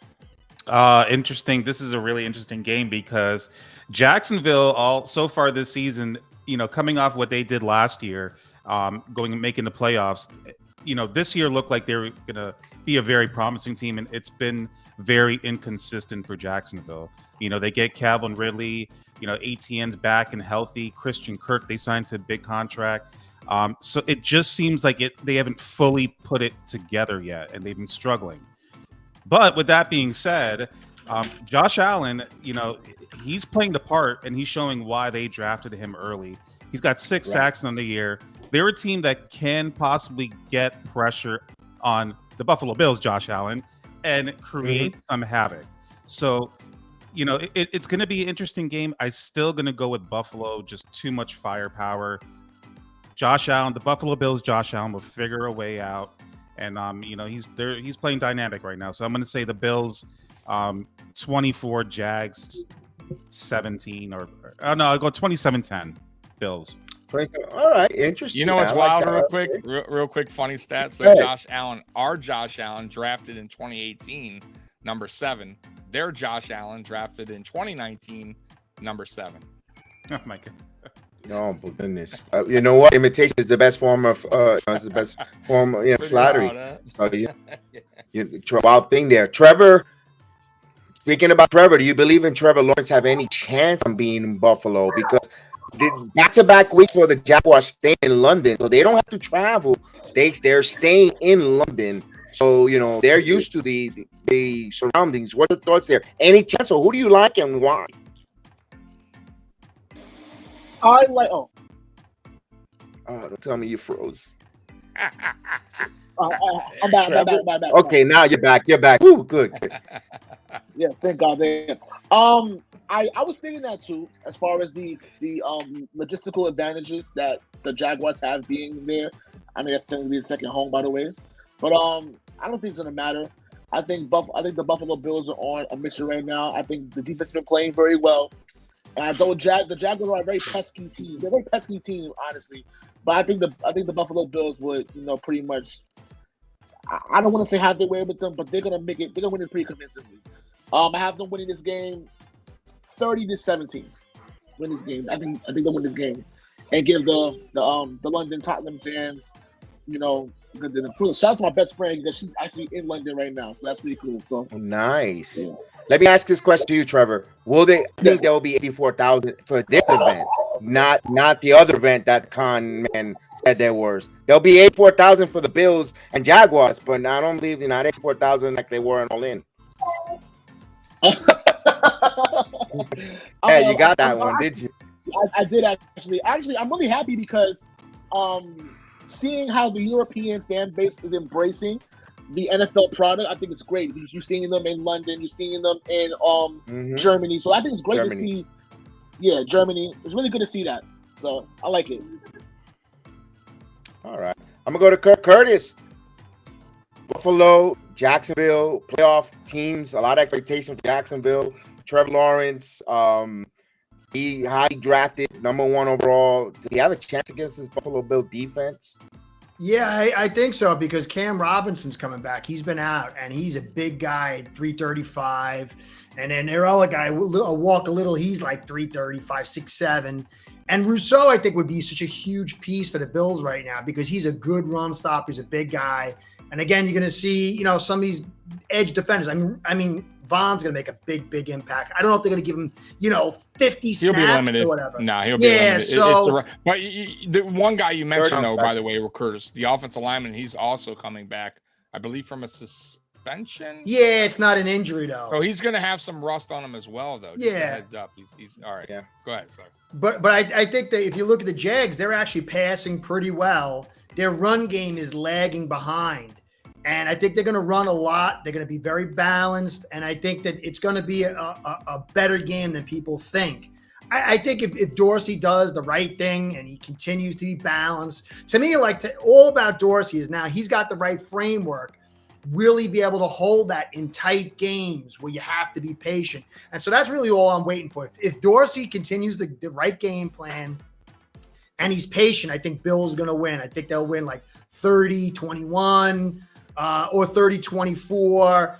[SPEAKER 7] Interesting. This is a really interesting game because Jacksonville, all so far this season, coming off what they did last year, going and making the playoffs, this year looked like they were going to be a very promising team, and it's been very inconsistent for Jacksonville. They get Calvin Ridley, ATN's back and healthy. Christian Kirk, they signed to a big contract. So it just seems like they haven't fully put it together yet, and they've been struggling. But with that being said, Josh Allen, he's playing the part, and he's showing why they drafted him early. He's got 6 sacks on the year. They're a team that can possibly get pressure on the Buffalo Bills, Josh Allen, and create some havoc. So, it's going to be an interesting game. I'm still going to go with Buffalo, just too much firepower. Josh Allen, the Buffalo Bills, Josh Allen will figure a way out. And, he's playing dynamic right now. So I'm going to say the Bills 24, Jags 17, no, I'll go 27-10 Bills.
[SPEAKER 5] All right, interesting.
[SPEAKER 6] What's wild, real quick, funny stats. So Josh Allen, our Josh Allen, drafted in 2018, number 7. Their Josh Allen, drafted in 2019, number 7.
[SPEAKER 7] Oh my God.
[SPEAKER 5] Oh my goodness! You know what? Imitation is the best form of flattery. Wild, huh? Wild thing there, Trevor. Speaking about Trevor, do you believe in Trevor Lawrence have any chance on being in Buffalo? Because the back-to-back weeks for the Jaguars staying in London, so they don't have to travel. They're staying in London, so they're used to the surroundings. What are the thoughts there? Any chance? Or who do you like and why?
[SPEAKER 8] I like. Oh,
[SPEAKER 5] don't tell me you froze.
[SPEAKER 8] I'm back.
[SPEAKER 5] Okay, now you're back. You're back. Woo, good.
[SPEAKER 8] Yeah, thank God. I was thinking that too, as far as the logistical advantages that the Jaguars have being there. I mean, that's technically the second home, by the way. But I don't think it's gonna matter. I think the Buffalo Bills are on a mission right now. I think the defense has been playing very well. Though the Jaguars are a very pesky team. They're a very pesky team, honestly. But I think the Buffalo Bills would, pretty much. I don't want to say have their way with them, but they're gonna make it. They're gonna win it pretty convincingly. I have them winning this game, 30-17. Win this game. I think they'll win this game, and give the London Tottenham fans, shout out to my best friend because she's actually in London right now, so that's pretty cool. So
[SPEAKER 5] nice. Yeah. Let me ask this question to you, Trevor. I think there will be 84,000 for this event, not the other event that Con Man said there was. There'll be 84,000 for the Bills and Jaguars, but I don't believe not 84,000 like they were in All In. Yeah, you got that one, did you?
[SPEAKER 8] I did actually. Actually, I'm really happy because seeing how the European fan base is embracing the NFL product, I think it's great because you're seeing them in London, you're seeing them in Germany. So I think it's great to see. Yeah, Germany. It's really good to see that. So I like it.
[SPEAKER 5] All right, I'm gonna go to Curtis. Buffalo, Jacksonville, playoff teams. A lot of expectation for Jacksonville. Trevor Lawrence, he highly drafted, number 1 overall. Do he have a chance against this Buffalo Bill defense?
[SPEAKER 4] Yeah, I think so because Cam Robinson's coming back. He's been out, and he's a big guy, 335. And then their other guy, walk a little, he's like 335, 6'7". And Rousseau, I think, would be such a huge piece for the Bills right now because he's a good run stopper. He's a big guy. And again, you're going to see, some of these edge defenders. I mean, Vaughn's going to make a big impact. I don't know if they're going to give him, 50 snaps
[SPEAKER 6] he'll be limited.
[SPEAKER 4] Or whatever.
[SPEAKER 6] Nah, he'll be limited.
[SPEAKER 4] So,
[SPEAKER 6] but the one guy you mentioned, though, by the way, Curtis, the offensive lineman, he's also coming back, I believe, from a suspension.
[SPEAKER 4] Yeah, it's not an injury, though.
[SPEAKER 6] So he's going to have some rust on him as well, though. Just a heads up. He's all right.
[SPEAKER 5] Yeah.
[SPEAKER 6] Go ahead. Sorry.
[SPEAKER 4] But I think that if you look at the Jags, they're actually passing pretty well. Their run game is lagging behind. And I think they're going to run a lot. They're going to be very balanced. And I think that it's going to be a better game than people think. I think if Dorsey does the right thing and he continues to be balanced, to me, all about Dorsey is now he's got the right framework. Will he be able to hold that in tight games where you have to be patient? And so that's really all I'm waiting for. If Dorsey continues the right game plan and he's patient, I think Bill's going to win. I think they'll win like 30-21. Or 30-24,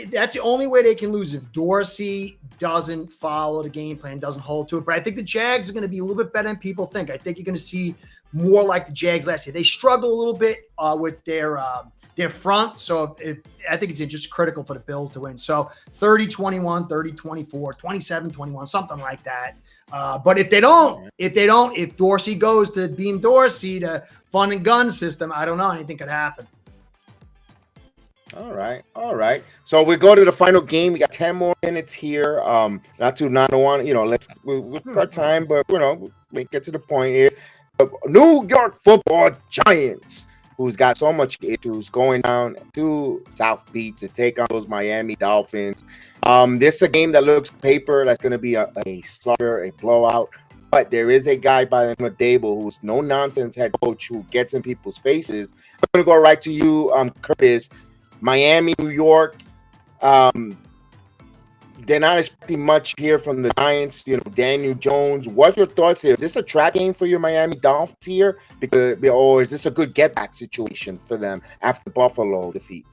[SPEAKER 4] that's the only way they can lose if Dorsey doesn't follow the game plan, doesn't hold to it. But I think the Jags are going to be a little bit better than people think. I think you're going to see more like the Jags last year. They struggle a little bit with their front. So I think it's just critical for the Bills to win. So 30-21, 30-24, 27-21, something like that. But if Dorsey goes to being Dorsey, the fun and gun system, I don't know, anything could happen.
[SPEAKER 5] All right. So we go to the final game. We got 10 more minutes here. Not to want, we'll our time, but we get to the point here. New York Football Giants, who's got so much issues, going down to South Beach to take on those Miami Dolphins. This is a game that looks paper that's going to be a slaughter, a blowout. But there is a guy by the name of Dable, who's no nonsense head coach who gets in people's faces. I'm going to go right to you, Curtis. Miami, New York. They're not expecting much here from the Giants. Daniel Jones. What's your thoughts here? Is this a trap game for your Miami Dolphins here? Or is this a good get-back situation for them after the Buffalo defeat?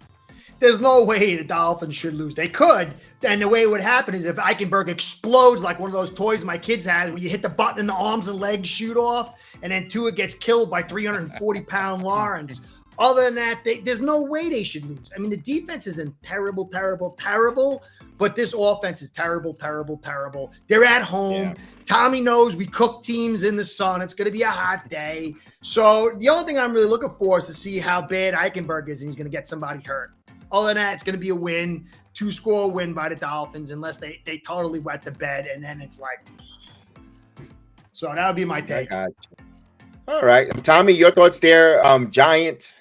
[SPEAKER 4] There's no way the Dolphins should lose. They could. And the way it would happen is if Eichenberg explodes like one of those toys my kids had where you hit the button and the arms and legs shoot off, and then Tua gets killed by 340-pound Lawrence. Other than that, there's no way they should lose. I mean, the defense isn't terrible, but this offense is terrible. They're at home. Yeah. Tommy knows we cook teams in the sun. It's going to be a hot day. So the only thing I'm really looking for is to see how bad Eichenberg is and he's going to get somebody hurt. Other than that, it's going to be a win, 2-score win by the Dolphins unless they totally wet the bed, and then it's like – so that would be my take.
[SPEAKER 5] All right. Tommy, your thoughts there. Giants,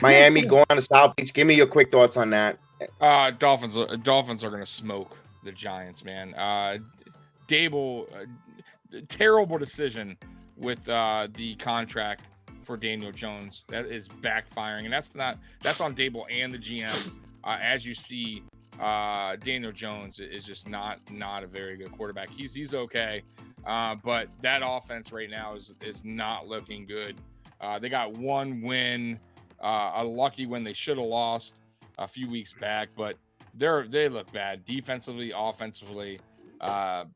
[SPEAKER 5] Miami going on to South Beach. Give me your quick thoughts on that.
[SPEAKER 6] Dolphins are going to smoke the Giants, man. Dable, terrible decision with the contract for Daniel Jones. That is backfiring, and that's on Dable and the GM. As you see, Daniel Jones is just not a very good quarterback. He's okay, but that offense right now is not looking good. They got one win, a lucky win. They should have lost a few weeks back, but they look bad defensively, offensively.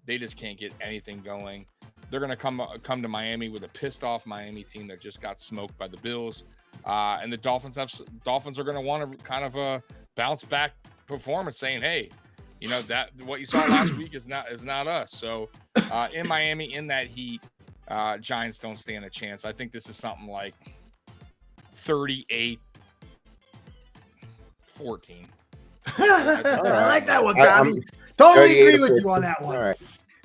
[SPEAKER 6] They just can't get anything going. They're going to come to Miami with a pissed off Miami team that just got smoked by the Bills. And the Dolphins are going to want to kind of a bounce back performance saying, hey, that what you saw last week is not us. So in Miami, in that heat, Giants don't stand a chance. I think this is something like 38-14.
[SPEAKER 4] I like that one, Tommy. Totally agree with you on that one.
[SPEAKER 5] All right.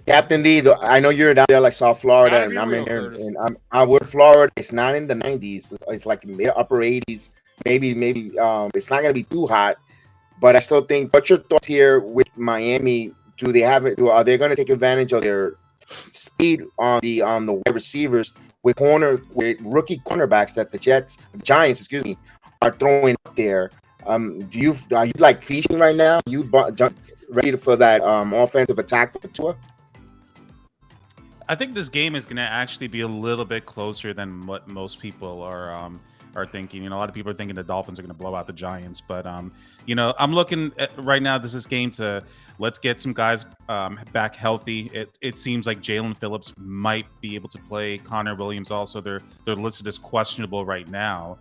[SPEAKER 5] Captain D, I know you're down there like South Florida, and I'm in there, and I'm with Florida. It's not in the 90s. It's like in the upper 80s. Maybe it's not going to be too hot, but I still think. What's your thoughts here with Miami? Do they have it? Are they going to take advantage of their speed on the wide receivers with rookie cornerbacks that the Giants, are throwing up there? Are you like feasting right now? You ready for that offensive attack for Tua?
[SPEAKER 7] I think this game is going to actually be a little bit closer than what most people are thinking. A lot of people are thinking the Dolphins are going to blow out the Giants, but I'm looking at right now. This is game to let's get some guys back healthy. It seems like Jalen Phillips might be able to play. Connor Williams also they're listed as questionable right now,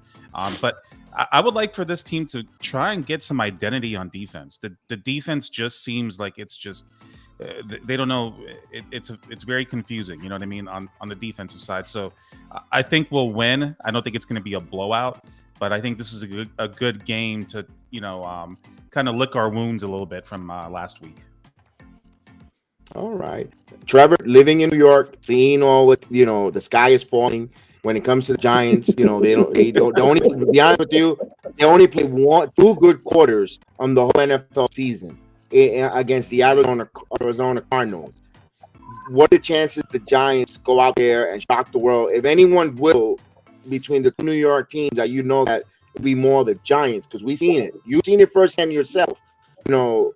[SPEAKER 7] but I would like for this team to try and get some identity on defense. The defense just seems like it's just. They don't know. It's very confusing. You know what I mean on the defensive side. So I think we'll win. I don't think it's going to be a blowout, but I think this is a good game to kind of lick our wounds a little bit from last week.
[SPEAKER 5] All right, Trevor, living in New York, seeing all with the sky is falling. When it comes to the Giants, they only to be honest with you, they only play 2 good quarters on the whole NFL season. Against the Arizona Cardinals. What are the chances the Giants go out there and shock the world? If anyone will, between the 2 New York teams, that that it'll be more the Giants, because we've seen it. You've seen it firsthand yourself.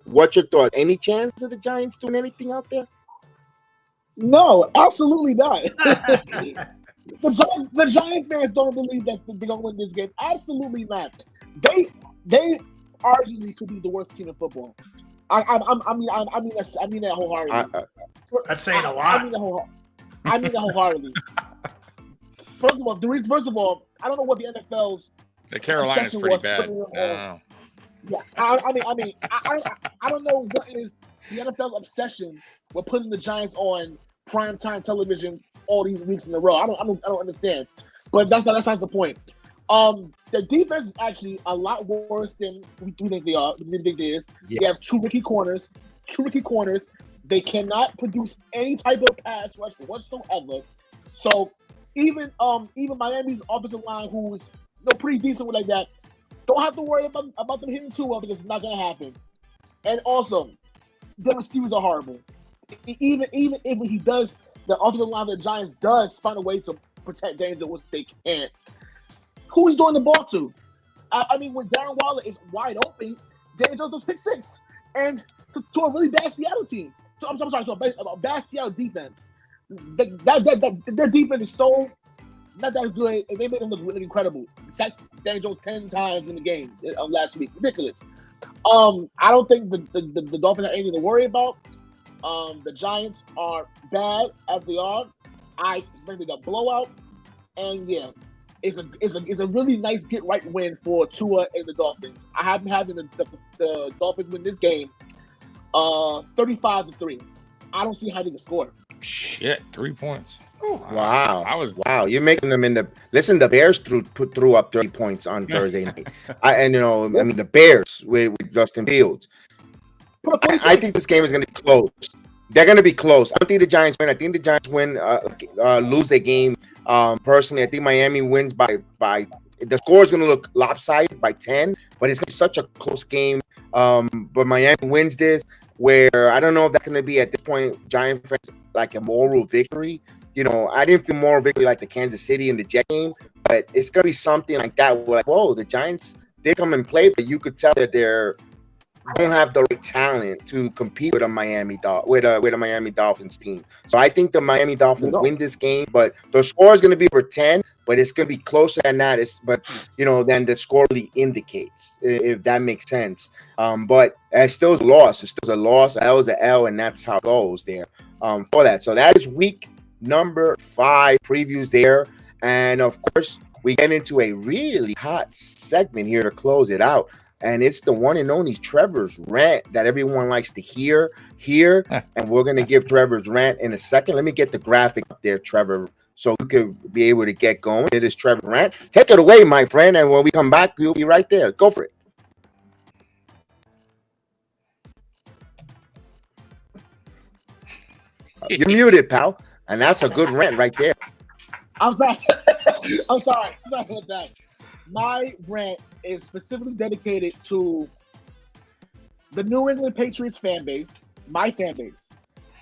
[SPEAKER 5] What's your thought? Any chance of the Giants doing anything out there?
[SPEAKER 8] No, absolutely not. The Giant fans don't believe that they're going to win this game. Absolutely not. They arguably could be the worst team in football. I mean that wholeheartedly.
[SPEAKER 4] That's saying a lot.
[SPEAKER 8] I mean that wholeheartedly. First of all, I don't know what the NFL's.
[SPEAKER 6] The Carolina's pretty bad.
[SPEAKER 8] Yeah, I don't know what is the NFL's obsession with putting the Giants on primetime television all these weeks in a row. I don't understand. But that's not the point. Their defense is actually a lot worse than we think they are. We think it is. Yeah. They have two rookie corners. They cannot produce any type of pass rush whatsoever. So even Miami's offensive line, who's pretty decent with like that, don't have to worry about them hitting too well because it's not going to happen. And also, the receivers are horrible. Even if he does, the offensive line of the Giants does find a way to protect Daniel, which they can't. Who's doing the ball to? I mean, when Darren Waller is wide open, Daniel Jones pick six, and to a really bad Seattle team. I'm sorry, to a bad Seattle defense. Their defense is so not that good, and they made them look really incredible. Sacked Daniel Jones 10 times in the game last week. Ridiculous. I don't think the Dolphins have anything to worry about. The Giants are bad as they are. I expect a blowout, and yeah, it's a really nice get right win for Tua and the Dolphins. I have been having the Dolphins win this game, 35-3. I don't see how they can score.
[SPEAKER 6] Shit, 3 points.
[SPEAKER 5] Wow. You're making them the Bears threw up 30 points on Thursday night. The Bears with Justin Fields. I think this game is going to be close. They're going to be close. I don't think the Giants win. I think the Giants lose their game. Personally, I think Miami wins by the score is going to look lopsided by 10, but it's going to be such a close game. But Miami wins this, where I don't know if that's going to be at this point, Giant fans, like a moral victory. I didn't feel moral victory like the Kansas City and the Jet game, but it's going to be something like that. Where whoa, the Giants, they come and play, but you could tell that don't have the right talent to compete with a Miami Dolphins team. So I think the Miami Dolphins win this game, but the score is going to be for 10, but it's going to be closer than that. Than the score really indicates, if that makes sense. But it's still a loss. It's still a loss. L is an L, and that's how it goes there. For that. So that is week number 5 previews there. And of course, we get into a really hot segment here to close it out. And it's the one and only Trevor's rant that everyone likes to hear. And we're going to give Trevor's rant in a second. Let me get the graphic up there, Trevor, so we could be able to get going. It is Trevor's rant. Take it away, my friend. And when we come back, you'll be right there. Go for it. You're muted, pal. And that's a good rant right there.
[SPEAKER 8] I'm sorry. Sorry about that. My rant is specifically dedicated to the New England Patriots fan base, my fan base,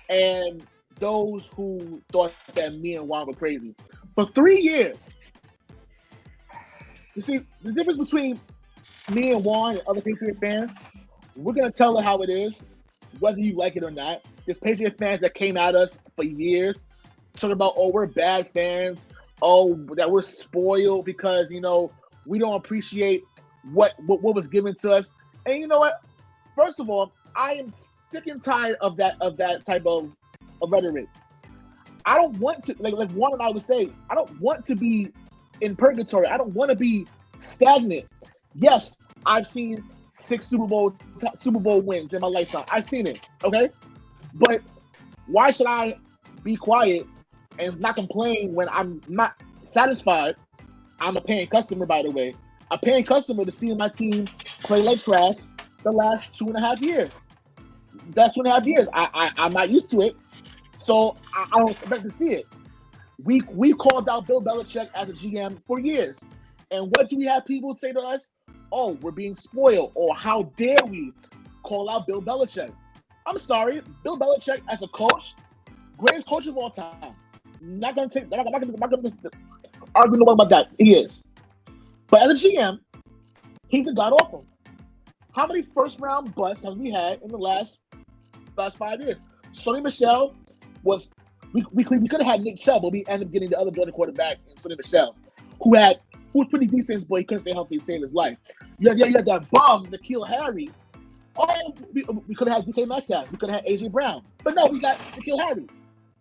[SPEAKER 8] and those who thought that me and Juan were crazy. For 3 years, you see, the difference between me and Juan and other Patriot fans, we're going to tell it how it is, whether you like it or not. There's Patriot fans that came at us for years, talking about, we're bad fans, that we're spoiled because, we don't appreciate what was given to us. And you know what? First of all, I am sick and tired of that type of rhetoric. I don't want to, like Juan and I would say, I don't want to be in purgatory. I don't want to be stagnant. Yes, I've seen 6 Super Bowl wins in my lifetime. I've seen it, okay? But why should I be quiet and not complain when I'm not satisfied? I'm a paying customer, by the way. A paying customer to see my team play like trash the last 2.5 years. That's 2.5 years. I'm not used to it, so I don't expect to see it. We called out Bill Belichick as a GM for years. And what do we have people say to us? Oh, we're being spoiled, or how dare we call out Bill Belichick? I'm sorry, Bill Belichick as a coach, greatest coach of all time. Not gonna argue no more about that. He is. But as a GM, he's the god awful. How many first-round busts have we had in the last 5 years? Sonny Michel we could have had Nick Chubb, but we ended up getting the other Jordan quarterback in Sonny Michel, who had who was pretty decent, but he couldn't stay healthy to save his life. You had that bum, N'Keal Harry. Oh, we could have had DK Metcalf. We could have had AJ Brown. But no, we got N'Keal Harry.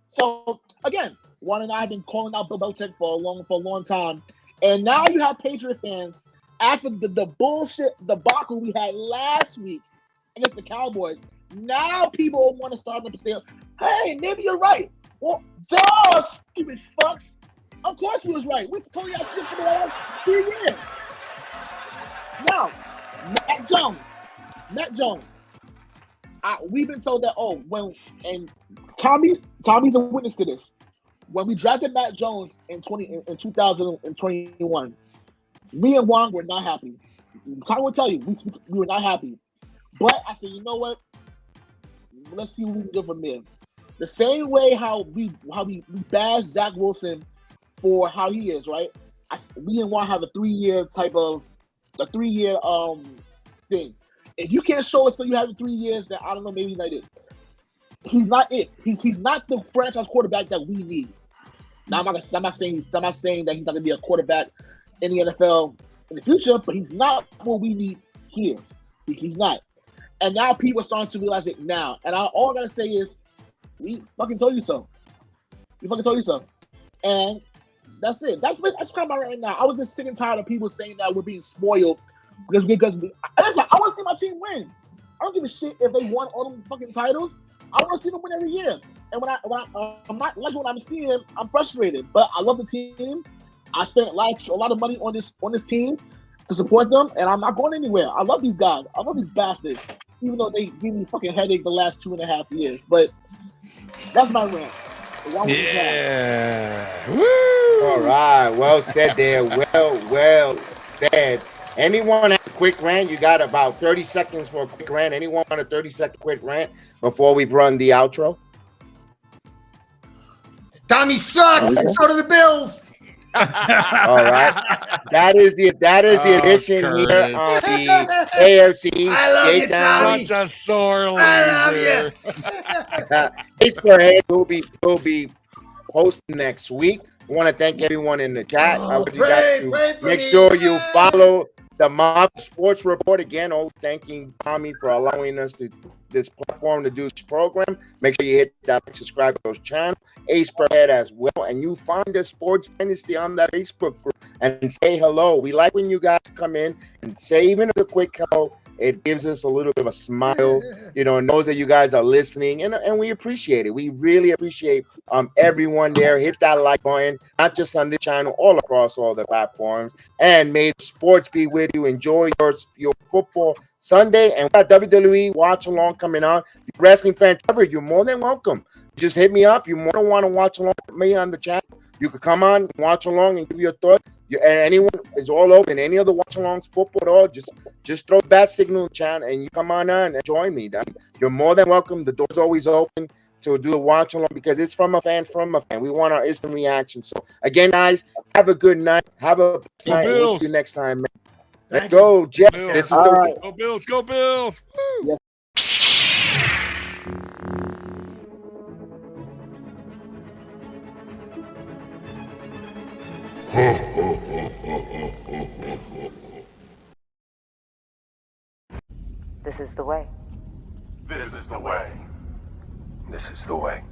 [SPEAKER 8] So again, Juan and I have been calling out Bill Belichick for a long time. And now you have Patriot fans after the bullshit debacle we had last week against the Cowboys. Now people want to start up and say, hey, maybe you're right. Well, duh, stupid fucks. Of course we was right. We told you that shit for the last 3 years. Now, Matt Jones. We've been told that, and Tommy's a witness to this. When we drafted Matt Jones in 2021, me and Juan were not happy. Tommy will tell you, we were not happy. But I said, you know what? Let's see what we can do from there. The same way how we bash Zach Wilson for how he is, right? Me and Juan have a 3-year thing. If you can't show us that you have 3 years, then I don't know, maybe not it. He's not it. He's not the franchise quarterback that we need. Now I'm not saying that he's not gonna be a quarterback in the NFL in the future, but he's not what we need here. He's not. And now people are starting to realize it now. And all I gotta say is, we fucking told you so. We fucking told you so. And that's it. That's kind of my right now. I was just sick and tired of people saying that we're being spoiled because I want to see my team win. I don't give a shit if they won all them fucking titles. I want to see them win every year. And when I'm not like what I'm seeing, I'm frustrated. But I love the team. I spent a lot of money on this team to support them, and I'm not going anywhere. I love these guys. I love these bastards, even though they give me fucking headache the last 2.5 years. But that's my rant.
[SPEAKER 6] Yeah.
[SPEAKER 5] Woo! All right. Well said there. Well said. Anyone have a quick rant? You got about 30 seconds for a quick rant. Anyone want a 30-second quick rant before we run the outro?
[SPEAKER 4] Tommy sucks. So do the Bills.
[SPEAKER 5] All right. That is the edition
[SPEAKER 6] Curtis.
[SPEAKER 5] here on the AFC East
[SPEAKER 4] I love you,
[SPEAKER 5] Shakedown.
[SPEAKER 4] Tommy.
[SPEAKER 6] Such a sore
[SPEAKER 4] I
[SPEAKER 6] loser.
[SPEAKER 4] love
[SPEAKER 5] Ace per head will be hosting next week. I want to thank everyone in the chat. I want you guys to make sure you follow the Mafia Sports Report again. Thanking Tommy for allowing us this platform to do this program. Make sure you hit that subscribe to those channels. Ace per head as well, and you find the Sports Dynasty on that Facebook group and say hello. We like when you guys come in and say even a quick hello. It gives us a little bit of a smile, knows that you guys are listening, and we appreciate it. We really appreciate everyone there. Hit that like button, not just on this channel, all across all the platforms. And may the sports be with you. Enjoy your football Sunday, and we got WWE watch along coming on. If you're a wrestling fan, Trevor, you're more than welcome. Just hit me up. You more than want to watch along with me on the channel. You could come on, watch along, and give your thoughts. And anyone is all open. Any other watch-alongs, football at all, just throw bat signal channel and you come on and join me. You're more than welcome. The door's always open to do a watch-along because it's from a fan. We want our instant reaction. So, again, guys, have a good night. Have a blessed night. We'll see you next time, man. Let's go, Jets.
[SPEAKER 6] Bills.
[SPEAKER 5] This is
[SPEAKER 8] All right.
[SPEAKER 6] Go Bills. Go Bills. Woo.
[SPEAKER 8] Yes.
[SPEAKER 1] This is the way.
[SPEAKER 2] This is the way.
[SPEAKER 3] This is the way.